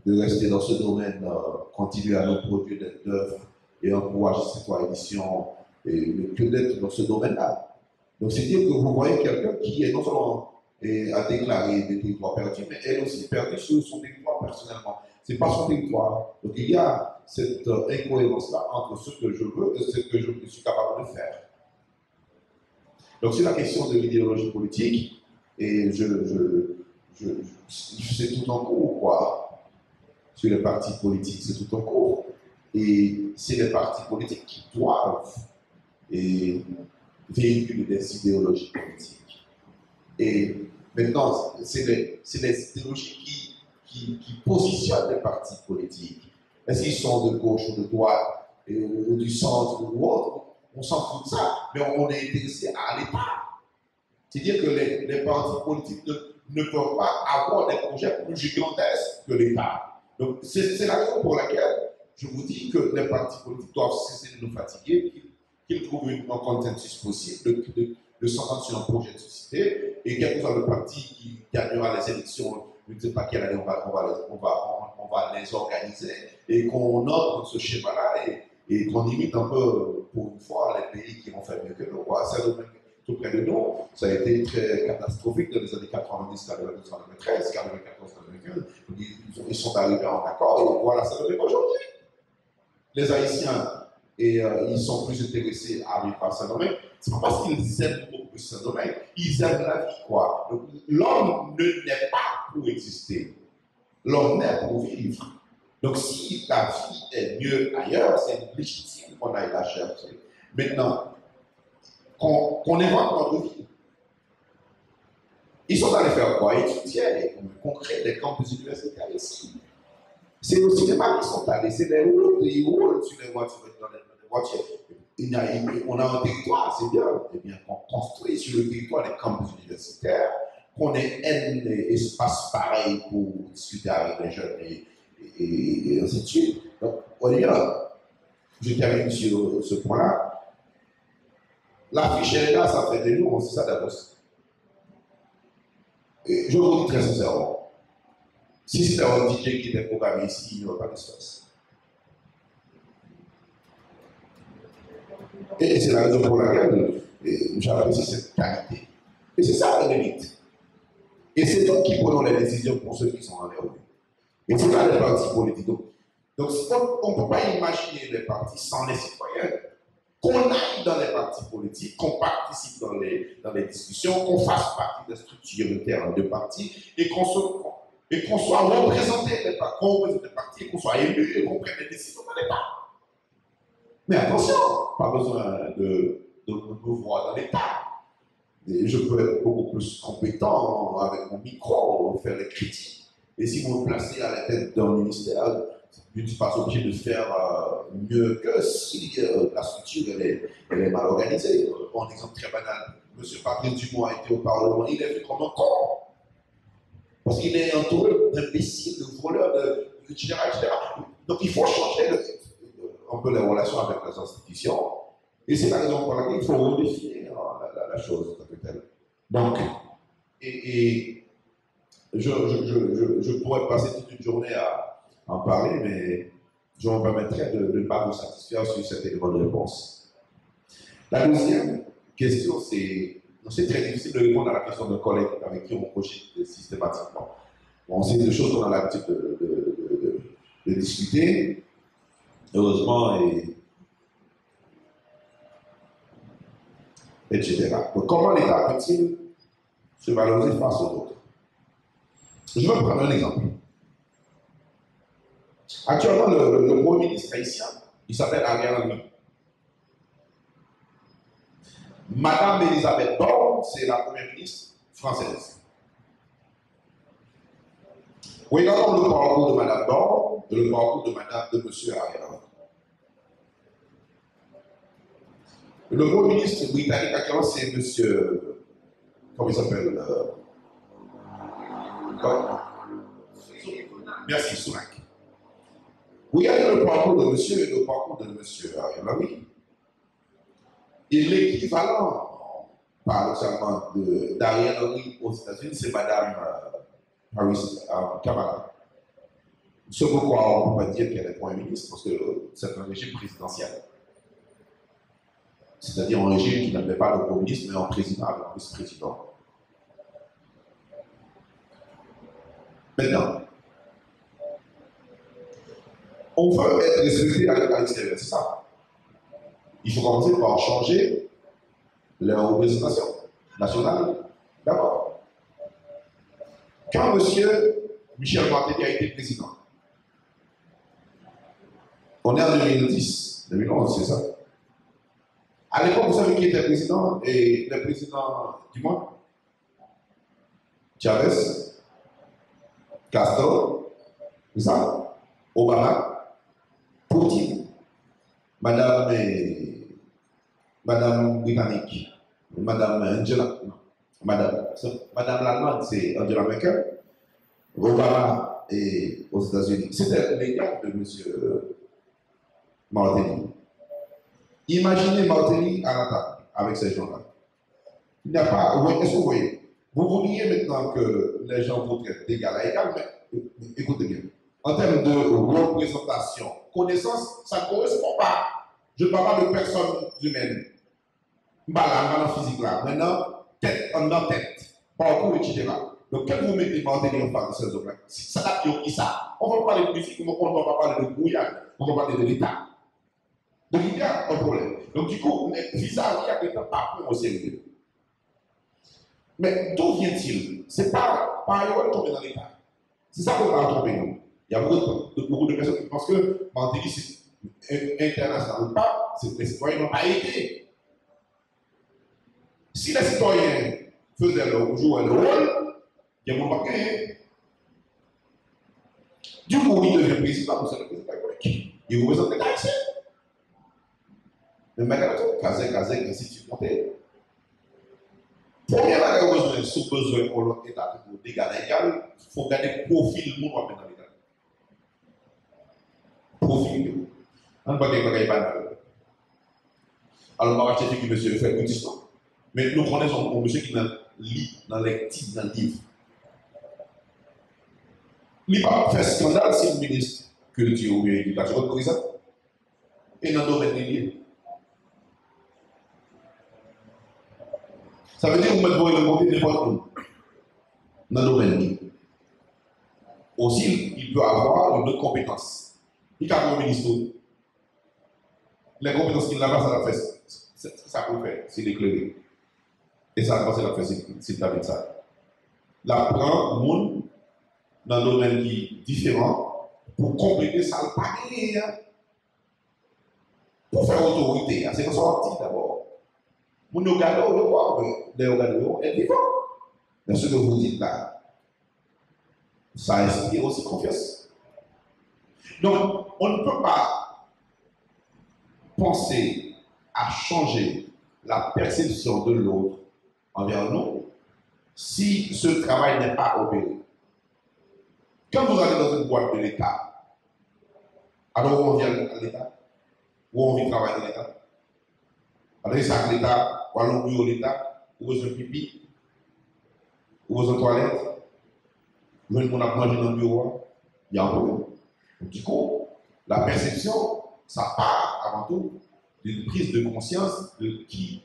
de rester dans ce domaine, continuer à nous produire des œuvres et encourager cette édition que d'être dans ce domaine-là. Donc, c'est dire que vous voyez quelqu'un qui est non seulement a déclaré des territoires perdus, mais elle aussi perdue sur son territoire personnellement. Ce n'est pas son territoire. Donc, il y a cette incohérence-là entre ce que je veux et ce que je suis capable de faire. Donc, c'est la question de l'idéologie politique, et c'est tout en cours, quoi. Sur les partis politiques, c'est tout en cours. Et c'est les partis politiques qui doivent véhiculer des idéologies politiques. Et maintenant, c'est les idéologies qui positionnent les partis politiques. Est-ce qu'ils sont de gauche ou de droite, ou du centre ou autre? On s'en fout de ça, mais on est intéressé à l'État. C'est-à-dire que les partis politiques ne peuvent pas avoir des projets plus gigantesques que l'État. Donc, c'est la raison pour laquelle je vous dis que les partis politiques doivent cesser de nous fatiguer, qu'ils trouvent un consensus possible, de s'entendre sur un projet de société, et quel que soit le parti qui gagnera les élections, je ne sais pas quelle année on va les organiser, et qu'on ordre ce schéma-là, et qu'on limite un peu, pour une fois, les pays qui vont faire mieux que nous. Ça, tout près de nous, ça a été très catastrophique dans les années 90, 93, 94, 95. Ils sont arrivés en accord, et voilà, ça devient aujourd'hui. Les Haïtiens, ils sont plus intéressés à vivre par Saint-Domingue. C'est pas parce qu'ils aiment beaucoup plus Saint-Domingue, ils aiment la vie, quoi. L'homme ne naît pas pour exister. L'homme naît pour vivre. Donc, si la vie est mieux ailleurs, c'est légitime qu'on aille la chercher. Maintenant, qu'on invente notre vie. Ils sont allés faire quoi? Étudier, qu'on crée des campus universitaires ici. C'est au cinéma qu'ils sont allés, c'est les routes, ils roulent sur les voitures, dans les voitures. On a un territoire, c'est bien. Eh bien, qu'on construit sur le territoire des campus universitaires, qu'on ait un espace pareil pour discuter avec les jeunes et ainsi de suite. Donc, on est là. Je termine sur ce point-là. La fiche est là, ça fait des jours, on sait ça d'avance. Et je vous dis très sincèrement, si c'était un DJ qui était programmé ici, il n'y aurait pas d'espace. Et c'est la raison pour laquelle j'apprécie cette qualité. Et c'est ça la limite. Et c'est nous qui prenons les décisions pour ceux qui sont en l'air. Et c'est pas les partis politiques. Donc on ne peut pas imaginer les partis sans les citoyens. Qu'on aille dans les partis politiques, qu'on participe dans les discussions, qu'on fasse partie des structures internes de partis et qu'on soit représenté des partis, et qu'on soit élu et qu'on prenne des décisions dans l'État. Mais attention, pas besoin de nous voir dans l'État. Je peux être beaucoup plus compétent avec mon micro, faire des critiques. Et si vous me placez à la tête d'un ministère, je ne suis pas obligé de faire mieux que si la structure elle est mal organisée. Un exemple très banal, M. Patrice Dumont a été au Parlement, il est vu comme un con. Parce qu'il est entouré d'imbéciles, de voleurs, etc., etc. Donc il faut changer un peu les relations avec les institutions. Et c'est la raison pour laquelle il faut redéfinir la chose en tant que telle. Donc, je pourrais passer toute une journée à en parler, mais je me permettrai de ne pas vous satisfaire sur cet élément de réponse. La deuxième question, c'est très difficile de répondre à la question d'un collègue avec qui on cogite systématiquement. Bon, c'est des choses qu'on a l'habitude de discuter, heureusement, etc. Donc, comment l'État peut-il se valoriser face aux autres? Je vais prendre un exemple. Actuellement, le Premier ministre haïtien, il s'appelle Ariel Henry. Madame Elisabeth Borne, c'est la Première ministre française. Regardons le parcours de Madame Borne et le parcours de M. Ariel Henry. Le Premier ministre britannique actuellement, c'est M. Comment il s'appelle? Merci, Sunak. Regardez le parcours de monsieur et le parcours de monsieur Ariel Henry. Et l'équivalent, paradoxalement, d'Ariel Henry aux États-Unis, c'est Mme Harris Kamala. Ce pourquoi on ne peut pas dire qu'elle est Premier ministre, parce que c'est un régime présidentiel. C'est-à-dire un régime qui n'avait pas de Premier ministre, mais un président avec un vice-président. Maintenant, on veut être respecté à l'extérieur, c'est ça. Il faut commencer par changer les représentations nationales d'abord. Quand M. Michel Martelly a été président, on est en 2010, 2011, c'est ça. À l'époque, vous savez qui était président et le président du monde? Chavez, Castro, c'est ça, Obama, Poutine, Madame britannique, Madame Angela, Madame l'Allemande, c'est Angela Merkel, Obama et aux États-Unis. C'était l'égal de M. Martelly. Imaginez Martelly à la table avec ces gens-là. Il n'y a pas. Est-ce que vous voyez? Vous vouliez maintenant que les gens vous traitent d'égal à égal, mais écoutez bien. En termes de représentation, connaissance, ça ne correspond pas. Je ne parle pas de personnes humaines. Voilà, dans physique là. Maintenant, tête en tête, parcours, etc. Donc, quand vous mettez Martelly en face de ces hommes-là, ça n'a plus qui ça. On va parler de musique, on ne va pas parler de Guyane, on va parler de l'État. Donc, il y a un problème. Donc, du coup, les visages, il y a quelqu'un pas pour au sérieux. Mais d'où vient-il? C'est pas ailleurs tomber dans l'État. C'est ça qu'on va tromper nous. Il y a beaucoup de personnes qui pensent que Martelly, c'est international ou pas, c'est que les citoyens n'ont pas été. Si les citoyens faisaient jouaient le rôle, il y a pas gagné. Du coup, il devient président, c'est le président économique. Il représente l'État ici. Mais malgré tout, Kazek, ainsi de suite, monter. Première fois qu'on a besoin pour l'autre État pour d'égal à égal, il faut garder le profil de monde dans l'État. Profil. On ne peut pas gagner banal. Alors, je vais acheter que monsieur fait une histoire. Mais nous connaissons un monsieur qui lit dans les titres dans le livre. Il n'a pas fait scandale si le ministre culture ou bien éducation autorise ça. Et dans le domaine des liens. Ça veut dire que vous mettez le monter n'importe où. Dans le domaine des aussi, il peut avoir une autre compétence. Il peut avoir un ministre. Les compétences qu'il n'a pas, ça l'a fait. Ça peut faire, c'est éclairé. Et ça va faire, c'est avec ça. La prend monde dans un domaine qui est différent pour compléter ça, le paquet. Pour faire autorité, c'est sorti d'abord. Vous nous regardez, vous regardez, est vivant. Mais ce que vous dites là, ça inspire aussi confiance. Donc, on ne peut pas penser à changer la perception de l'autre envers nous si ce travail n'est pas opéré. Quand vous allez dans une boîte de l'État, alors où on vient à l'État, où on vit travailler dans l'État, alors ça à l'État, ou alors au l'État, ou aux pipi, ou aux toilettes, où on a mangé dans le bureau, il y a un problème. Du coup, la perception, ça part avant tout d'une prise de conscience de qui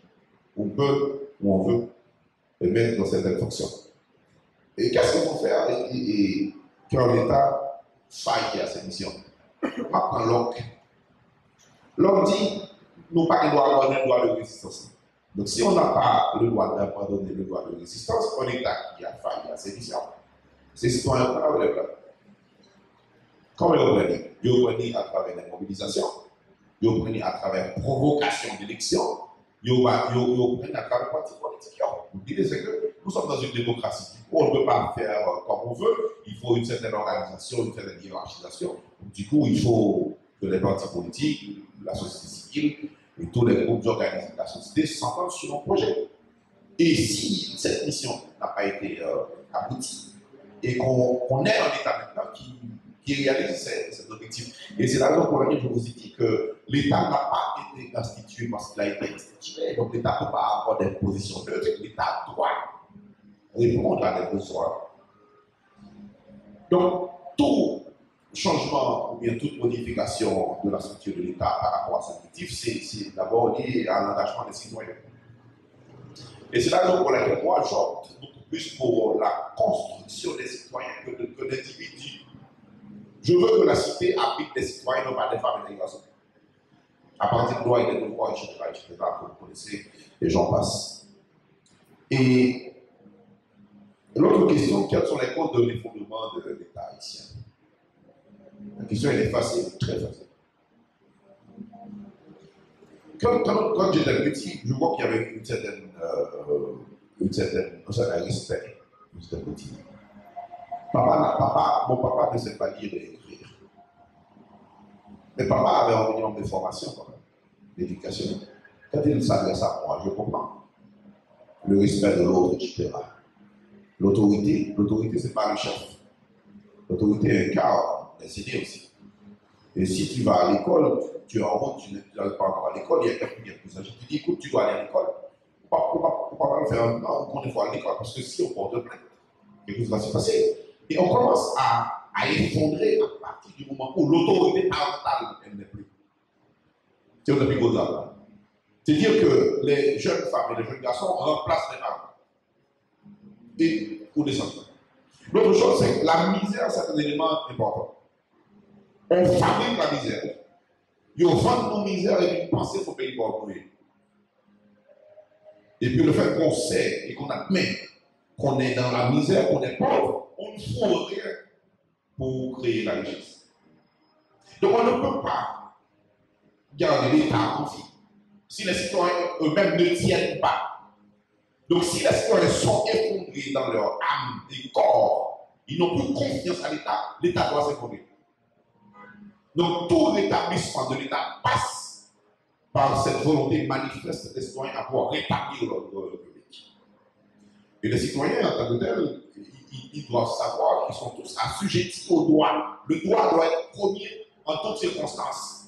on peut ou on veut mettre dans certaines fonctions. Et qu'est-ce qu'il faut faire quand l'État faille à cette mission? Maintenant, l'homme dit, nous pas abandonner le droit de résistance. Donc si on n'a pas le droit d'abandonner le droit de résistance, un État qui a failli à cette mission, c'est citoyen qu'on a le plan. Comment ils prennent? Ils prennent à travers les mobilisations, ils prennent à travers provocation d'élection, ils prennent à travers parti politique. L'idée c'est que nous sommes dans une démocratie. On ne peut pas faire comme on veut, il faut une certaine organisation, une certaine hiérarchisation. Du coup, il faut que les partis politiques, la société civile et tous les groupes organisés de la société s'entendent sur un projet. Et si cette mission n'a pas été aboutie et qu'on ait un État maintenant qui réalise cet objectif. Et c'est la raison pour laquelle je vous ai dit que l'État n'a pas été institué parce qu'il a été institué. Donc l'État ne peut pas avoir des positions neutres. L'État doit répondre à des besoins. Donc tout changement ou bien toute modification de la structure de l'État par rapport à cet objectif, c'est d'abord lié à l'engagement des citoyens. Et c'est la raison pour laquelle moi j'opte beaucoup plus pour la construction des citoyens que d'individus. Je veux que la cité abrite des citoyens, non pas des femmes et des garçons. À partir de droits et des devoirs, etc., que vous connaissez, et j'en passe. Et l'autre question, quelles sont les causes de l'effondrement de l'État haïtien? La question, elle est facile, très facile. Quand j'étais petit, je vois qu'il y avait un certain respect. J'étais petit. Mon papa ne sait pas lire et écrire. Mais papa avait un minimum de formation, d'éducation. Quand il s'adresse à moi, je comprends. Le respect de l'autre, etc. L'autorité, ce n'est pas le chef. L'autorité est un cadre, des idées aussi. Et si tu vas à l'école, tu es en route, tu n'as pas encore à l'école, il y a quelqu'un qui est plus âgé, tu dis écoute, tu dois aller à l'école. Pourquoi pas le faire maintenant qu'on est à l'école? Parce que si on porte plainte, quelque chose va se passer. Et on commence à effondrer à partir du moment où l'autorité parentale n'est plus. C'est le plus gros drame. C'est-à-dire que les jeunes femmes et les jeunes garçons remplacent les parents. Et pour descendre. L'autre chose, c'est que la misère, c'est un élément important. On fabrique la misère. Et on vend nos misères et puis penser qu'il faut payer pour nous. Et puis le fait qu'on sait et qu'on admet qu'on est dans la misère, qu'on est pauvre, on ne faut rien pour créer la richesse. Donc on ne peut pas garder l'État en vie si les citoyens eux-mêmes ne tiennent pas. Donc si les citoyens sont effondrés dans leur âme et corps, ils n'ont plus confiance à l'État, l'État doit s'effondrer. Donc tout l'établissement de l'État passe par cette volonté manifeste des citoyens à pouvoir rétablir l'ordre public. Et les citoyens, en tant que tels, ils doivent savoir qu'ils sont tous assujettis au droit. Le droit doit être premier en toutes circonstances.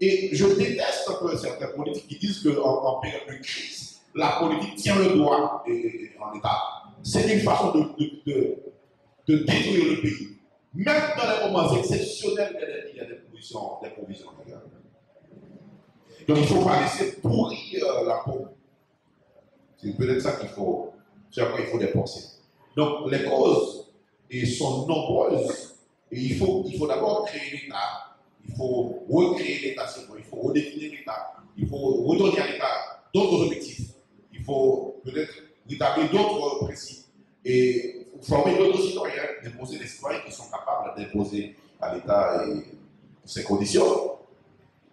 Et je déteste un peu certains politiques qui disent qu'en période de crise, la politique tient le droit en État. C'est une façon de détruire le pays. Même dans les moments exceptionnels, il y a des provisions légales. Donc il ne faut pas laisser pourrir la peau. C'est peut-être ça qu'il faut. C'est après il faut des pensées. Donc les causes sont nombreuses. Et il faut d'abord créer l'État. Il faut recréer l'État, il faut redéfinir l'État. Il faut redonner à l'État d'autres objectifs. Il faut peut-être rétablir d'autres principes. Et former d'autres citoyens, imposer des citoyens qui sont capables d'imposer à l'État ses conditions.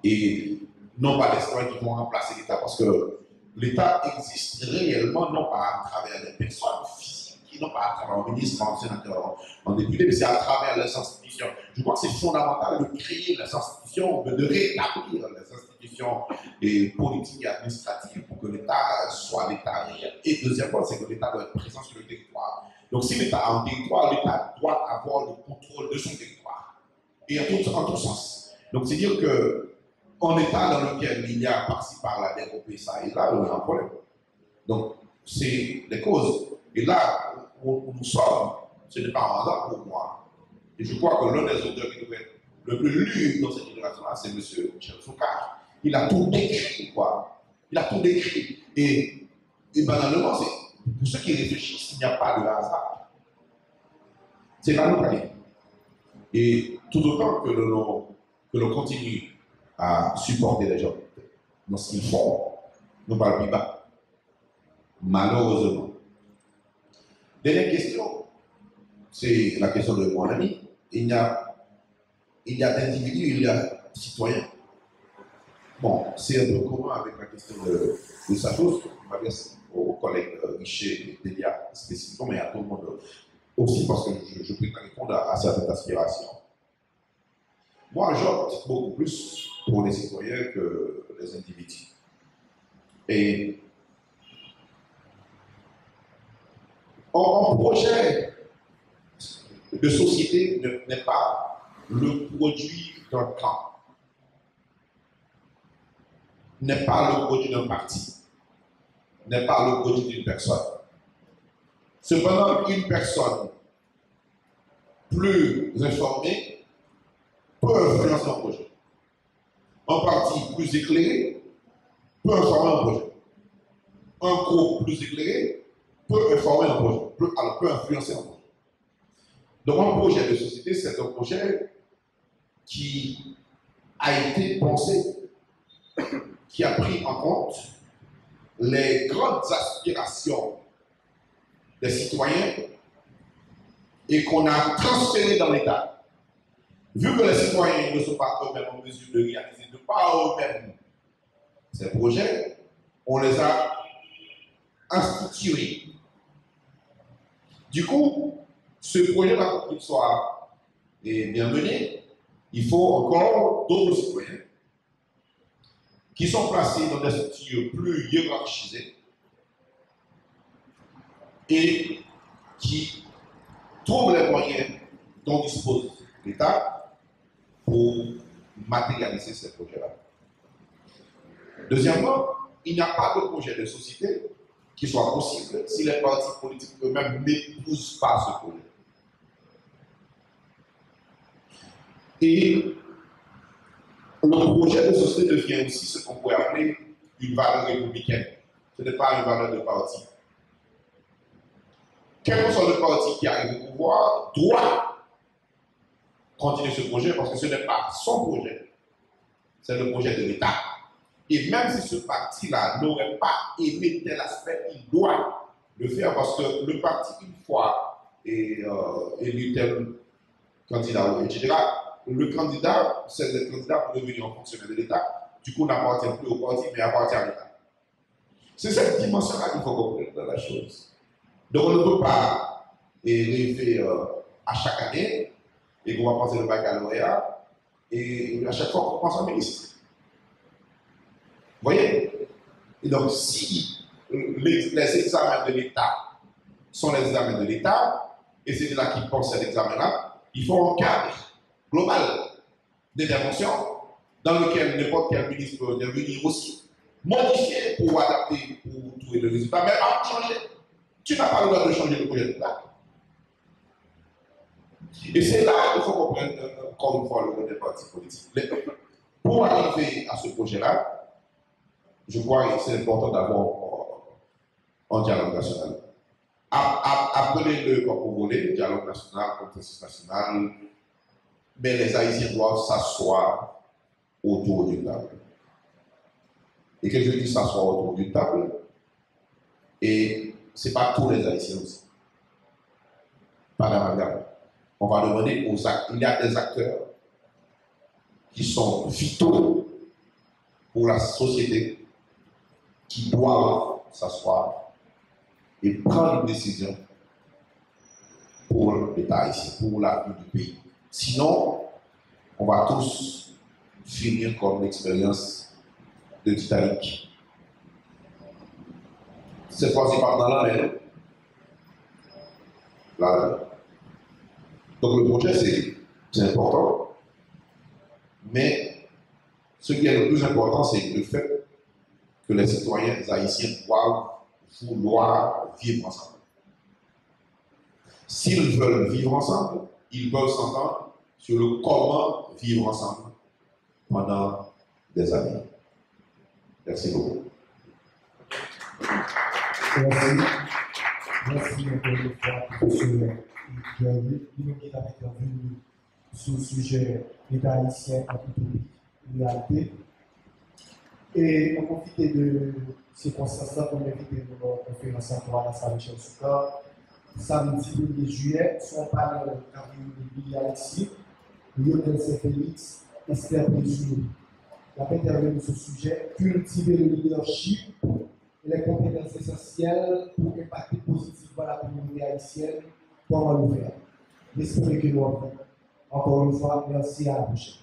Et non pas des citoyens qui vont remplacer l'État, parce que l'État existe réellement, non pas à travers des personnes physiques, non pas à travers un ministre, un sénateur, un député, mais c'est à travers les institutions. Je crois que c'est fondamental de créer les institutions, de rétablir les institutions politiques et administratives pour que l'État soit l'État réel. Et deuxièmement, c'est que l'État doit être présent sur le territoire. Donc si l'État a un territoire, l'État doit avoir le contrôle de son territoire. Et en tout sens. Donc c'est dire que en État dans lequel il y a par-ci par-là développé ça et là, il y a un problème. Donc, c'est les causes. Et là où nous sommes, ce n'est pas un hasard pour moi. Et je crois que l'un des auteurs qui devrait être le plus lu dans cette génération-là, c'est M. Michel Foucault. Il a tout décrit, quoi. Il a tout décrit. Et banalement, c'est pour ceux qui réfléchissent, il n'y a pas de hasard. C'est la localité. Et tout autant que l'on continue à supporter les gens dans ce qu'ils font, nous parlons plus bas. Malheureusement. Dernière question, c'est la question de mon ami. Il y a d'individus, il y a citoyens. Bon, c'est un peu commun avec la question de sa chose, on va dire aux collègues Richer et Delia spécifiquement, mais à tout le monde aussi, parce que je prétends répondre à certaines aspirations. Moi, j'opte beaucoup plus pour les citoyens que les individus. Et un projet de société n'est pas le produit d'un camp, n'est pas le produit d'un parti, n'est pas le produit d'une personne. Cependant, une personne plus informée peut influencer un projet. Un parti plus éclairé peut informer un projet. Un groupe plus éclairé peut informer un projet, peut influencer un projet. Donc un projet de société, c'est un projet qui a été pensé, qui a pris en compte les grandes aspirations des citoyens et qu'on a transféré dans l'État. Vu que les citoyens ne sont pas eux-mêmes en mesure de réaliser de par eux-mêmes ces projets, on les a institués. Du coup, ce projet-là, pour qu'il soit bien mené, il faut encore d'autres citoyens qui sont placés dans des structures plus hiérarchisées et qui trouvent les moyens dont dispose l'État pour matérialiser ces projets-là. Deuxièmement, il n'y a pas de projet de société qui soit possible si les partis politiques eux-mêmes n'épousent pas ce projet. Et le projet de société devient aussi ce qu'on pourrait appeler une valeur républicaine. Ce n'est pas une valeur de parti. Quel que soit le parti qui arrive au pouvoir doit continuer ce projet parce que ce n'est pas son projet, c'est le projet de l'État. Et même si ce parti-là n'aurait pas aimé tel aspect, il doit le faire parce que le parti, une fois élu tel candidat, etc., le candidat, c'est le candidat pour devenir un fonctionnaire de l'État, du coup n'appartient plus au parti, mais appartient à l'État. C'est cette dimension-là qu'il faut comprendre dans la chose. Donc on ne peut pas rêver à chaque année et qu'on va passer le baccalauréat et à chaque fois qu'on pense en ministre. Vous voyez? Et donc si les examens de l'État sont les examens de l'État, et c'est là qu'ils pensent à l'examen-là, il faut un cadre global d'intervention dans lequel n'importe quel ministre peut intervenir aussi, modifier pour adapter, pour trouver le résultat, mais pas changer. Tu n'as pas le droit de changer le projet de l'État. Et c'est là qu'il faut comprendre, encore une fois, le rôle des partis politiques. Pour arriver à ce projet-là, je crois que c'est important d'avoir un dialogue national. Appelez-le comme vous voulez, dialogue national, consensus national, mais les Haïtiens doivent s'asseoir autour d'une table. Et que je dis s'asseoir autour d'une table, et ce n'est pas tous les Haïtiens aussi. Pas d'amalgame. On va demander aux acteurs. Il y a des acteurs qui sont vitaux pour la société, qui doivent s'asseoir et prendre une décision pour l'État haïtien, pour l'avenir du pays. Sinon, on va tous finir comme l'expérience de Titanic. Cette fois-ci, pas dans la mer. Là. Donc le projet, c'est important. Mais ce qui est le plus important, c'est le fait que les citoyens haïtiens doivent vouloir vivre ensemble. S'ils veulent vivre ensemble, ils peuvent s'entendre sur le comment vivre ensemble pendant des années. Merci beaucoup. Merci. Merci encore une fois, professeur Guerrier. Nous avons intervenu sur le sujet l'État haïtien en toute réalité. Et on profite de ces circonstances-là pour inviter notre conférence à la salle Michel Soukar. Samedi 1er juillet, son panel de Billy ici, Lionel Saint-Félix, Esther Bézou. La intervenu sur ce sujet, cultiver le leadership et les compétences essentielles pour impacter positivement la communauté haïtienne, comment le faire. J'espère que nous avons. Encore une fois, merci à la prochaine.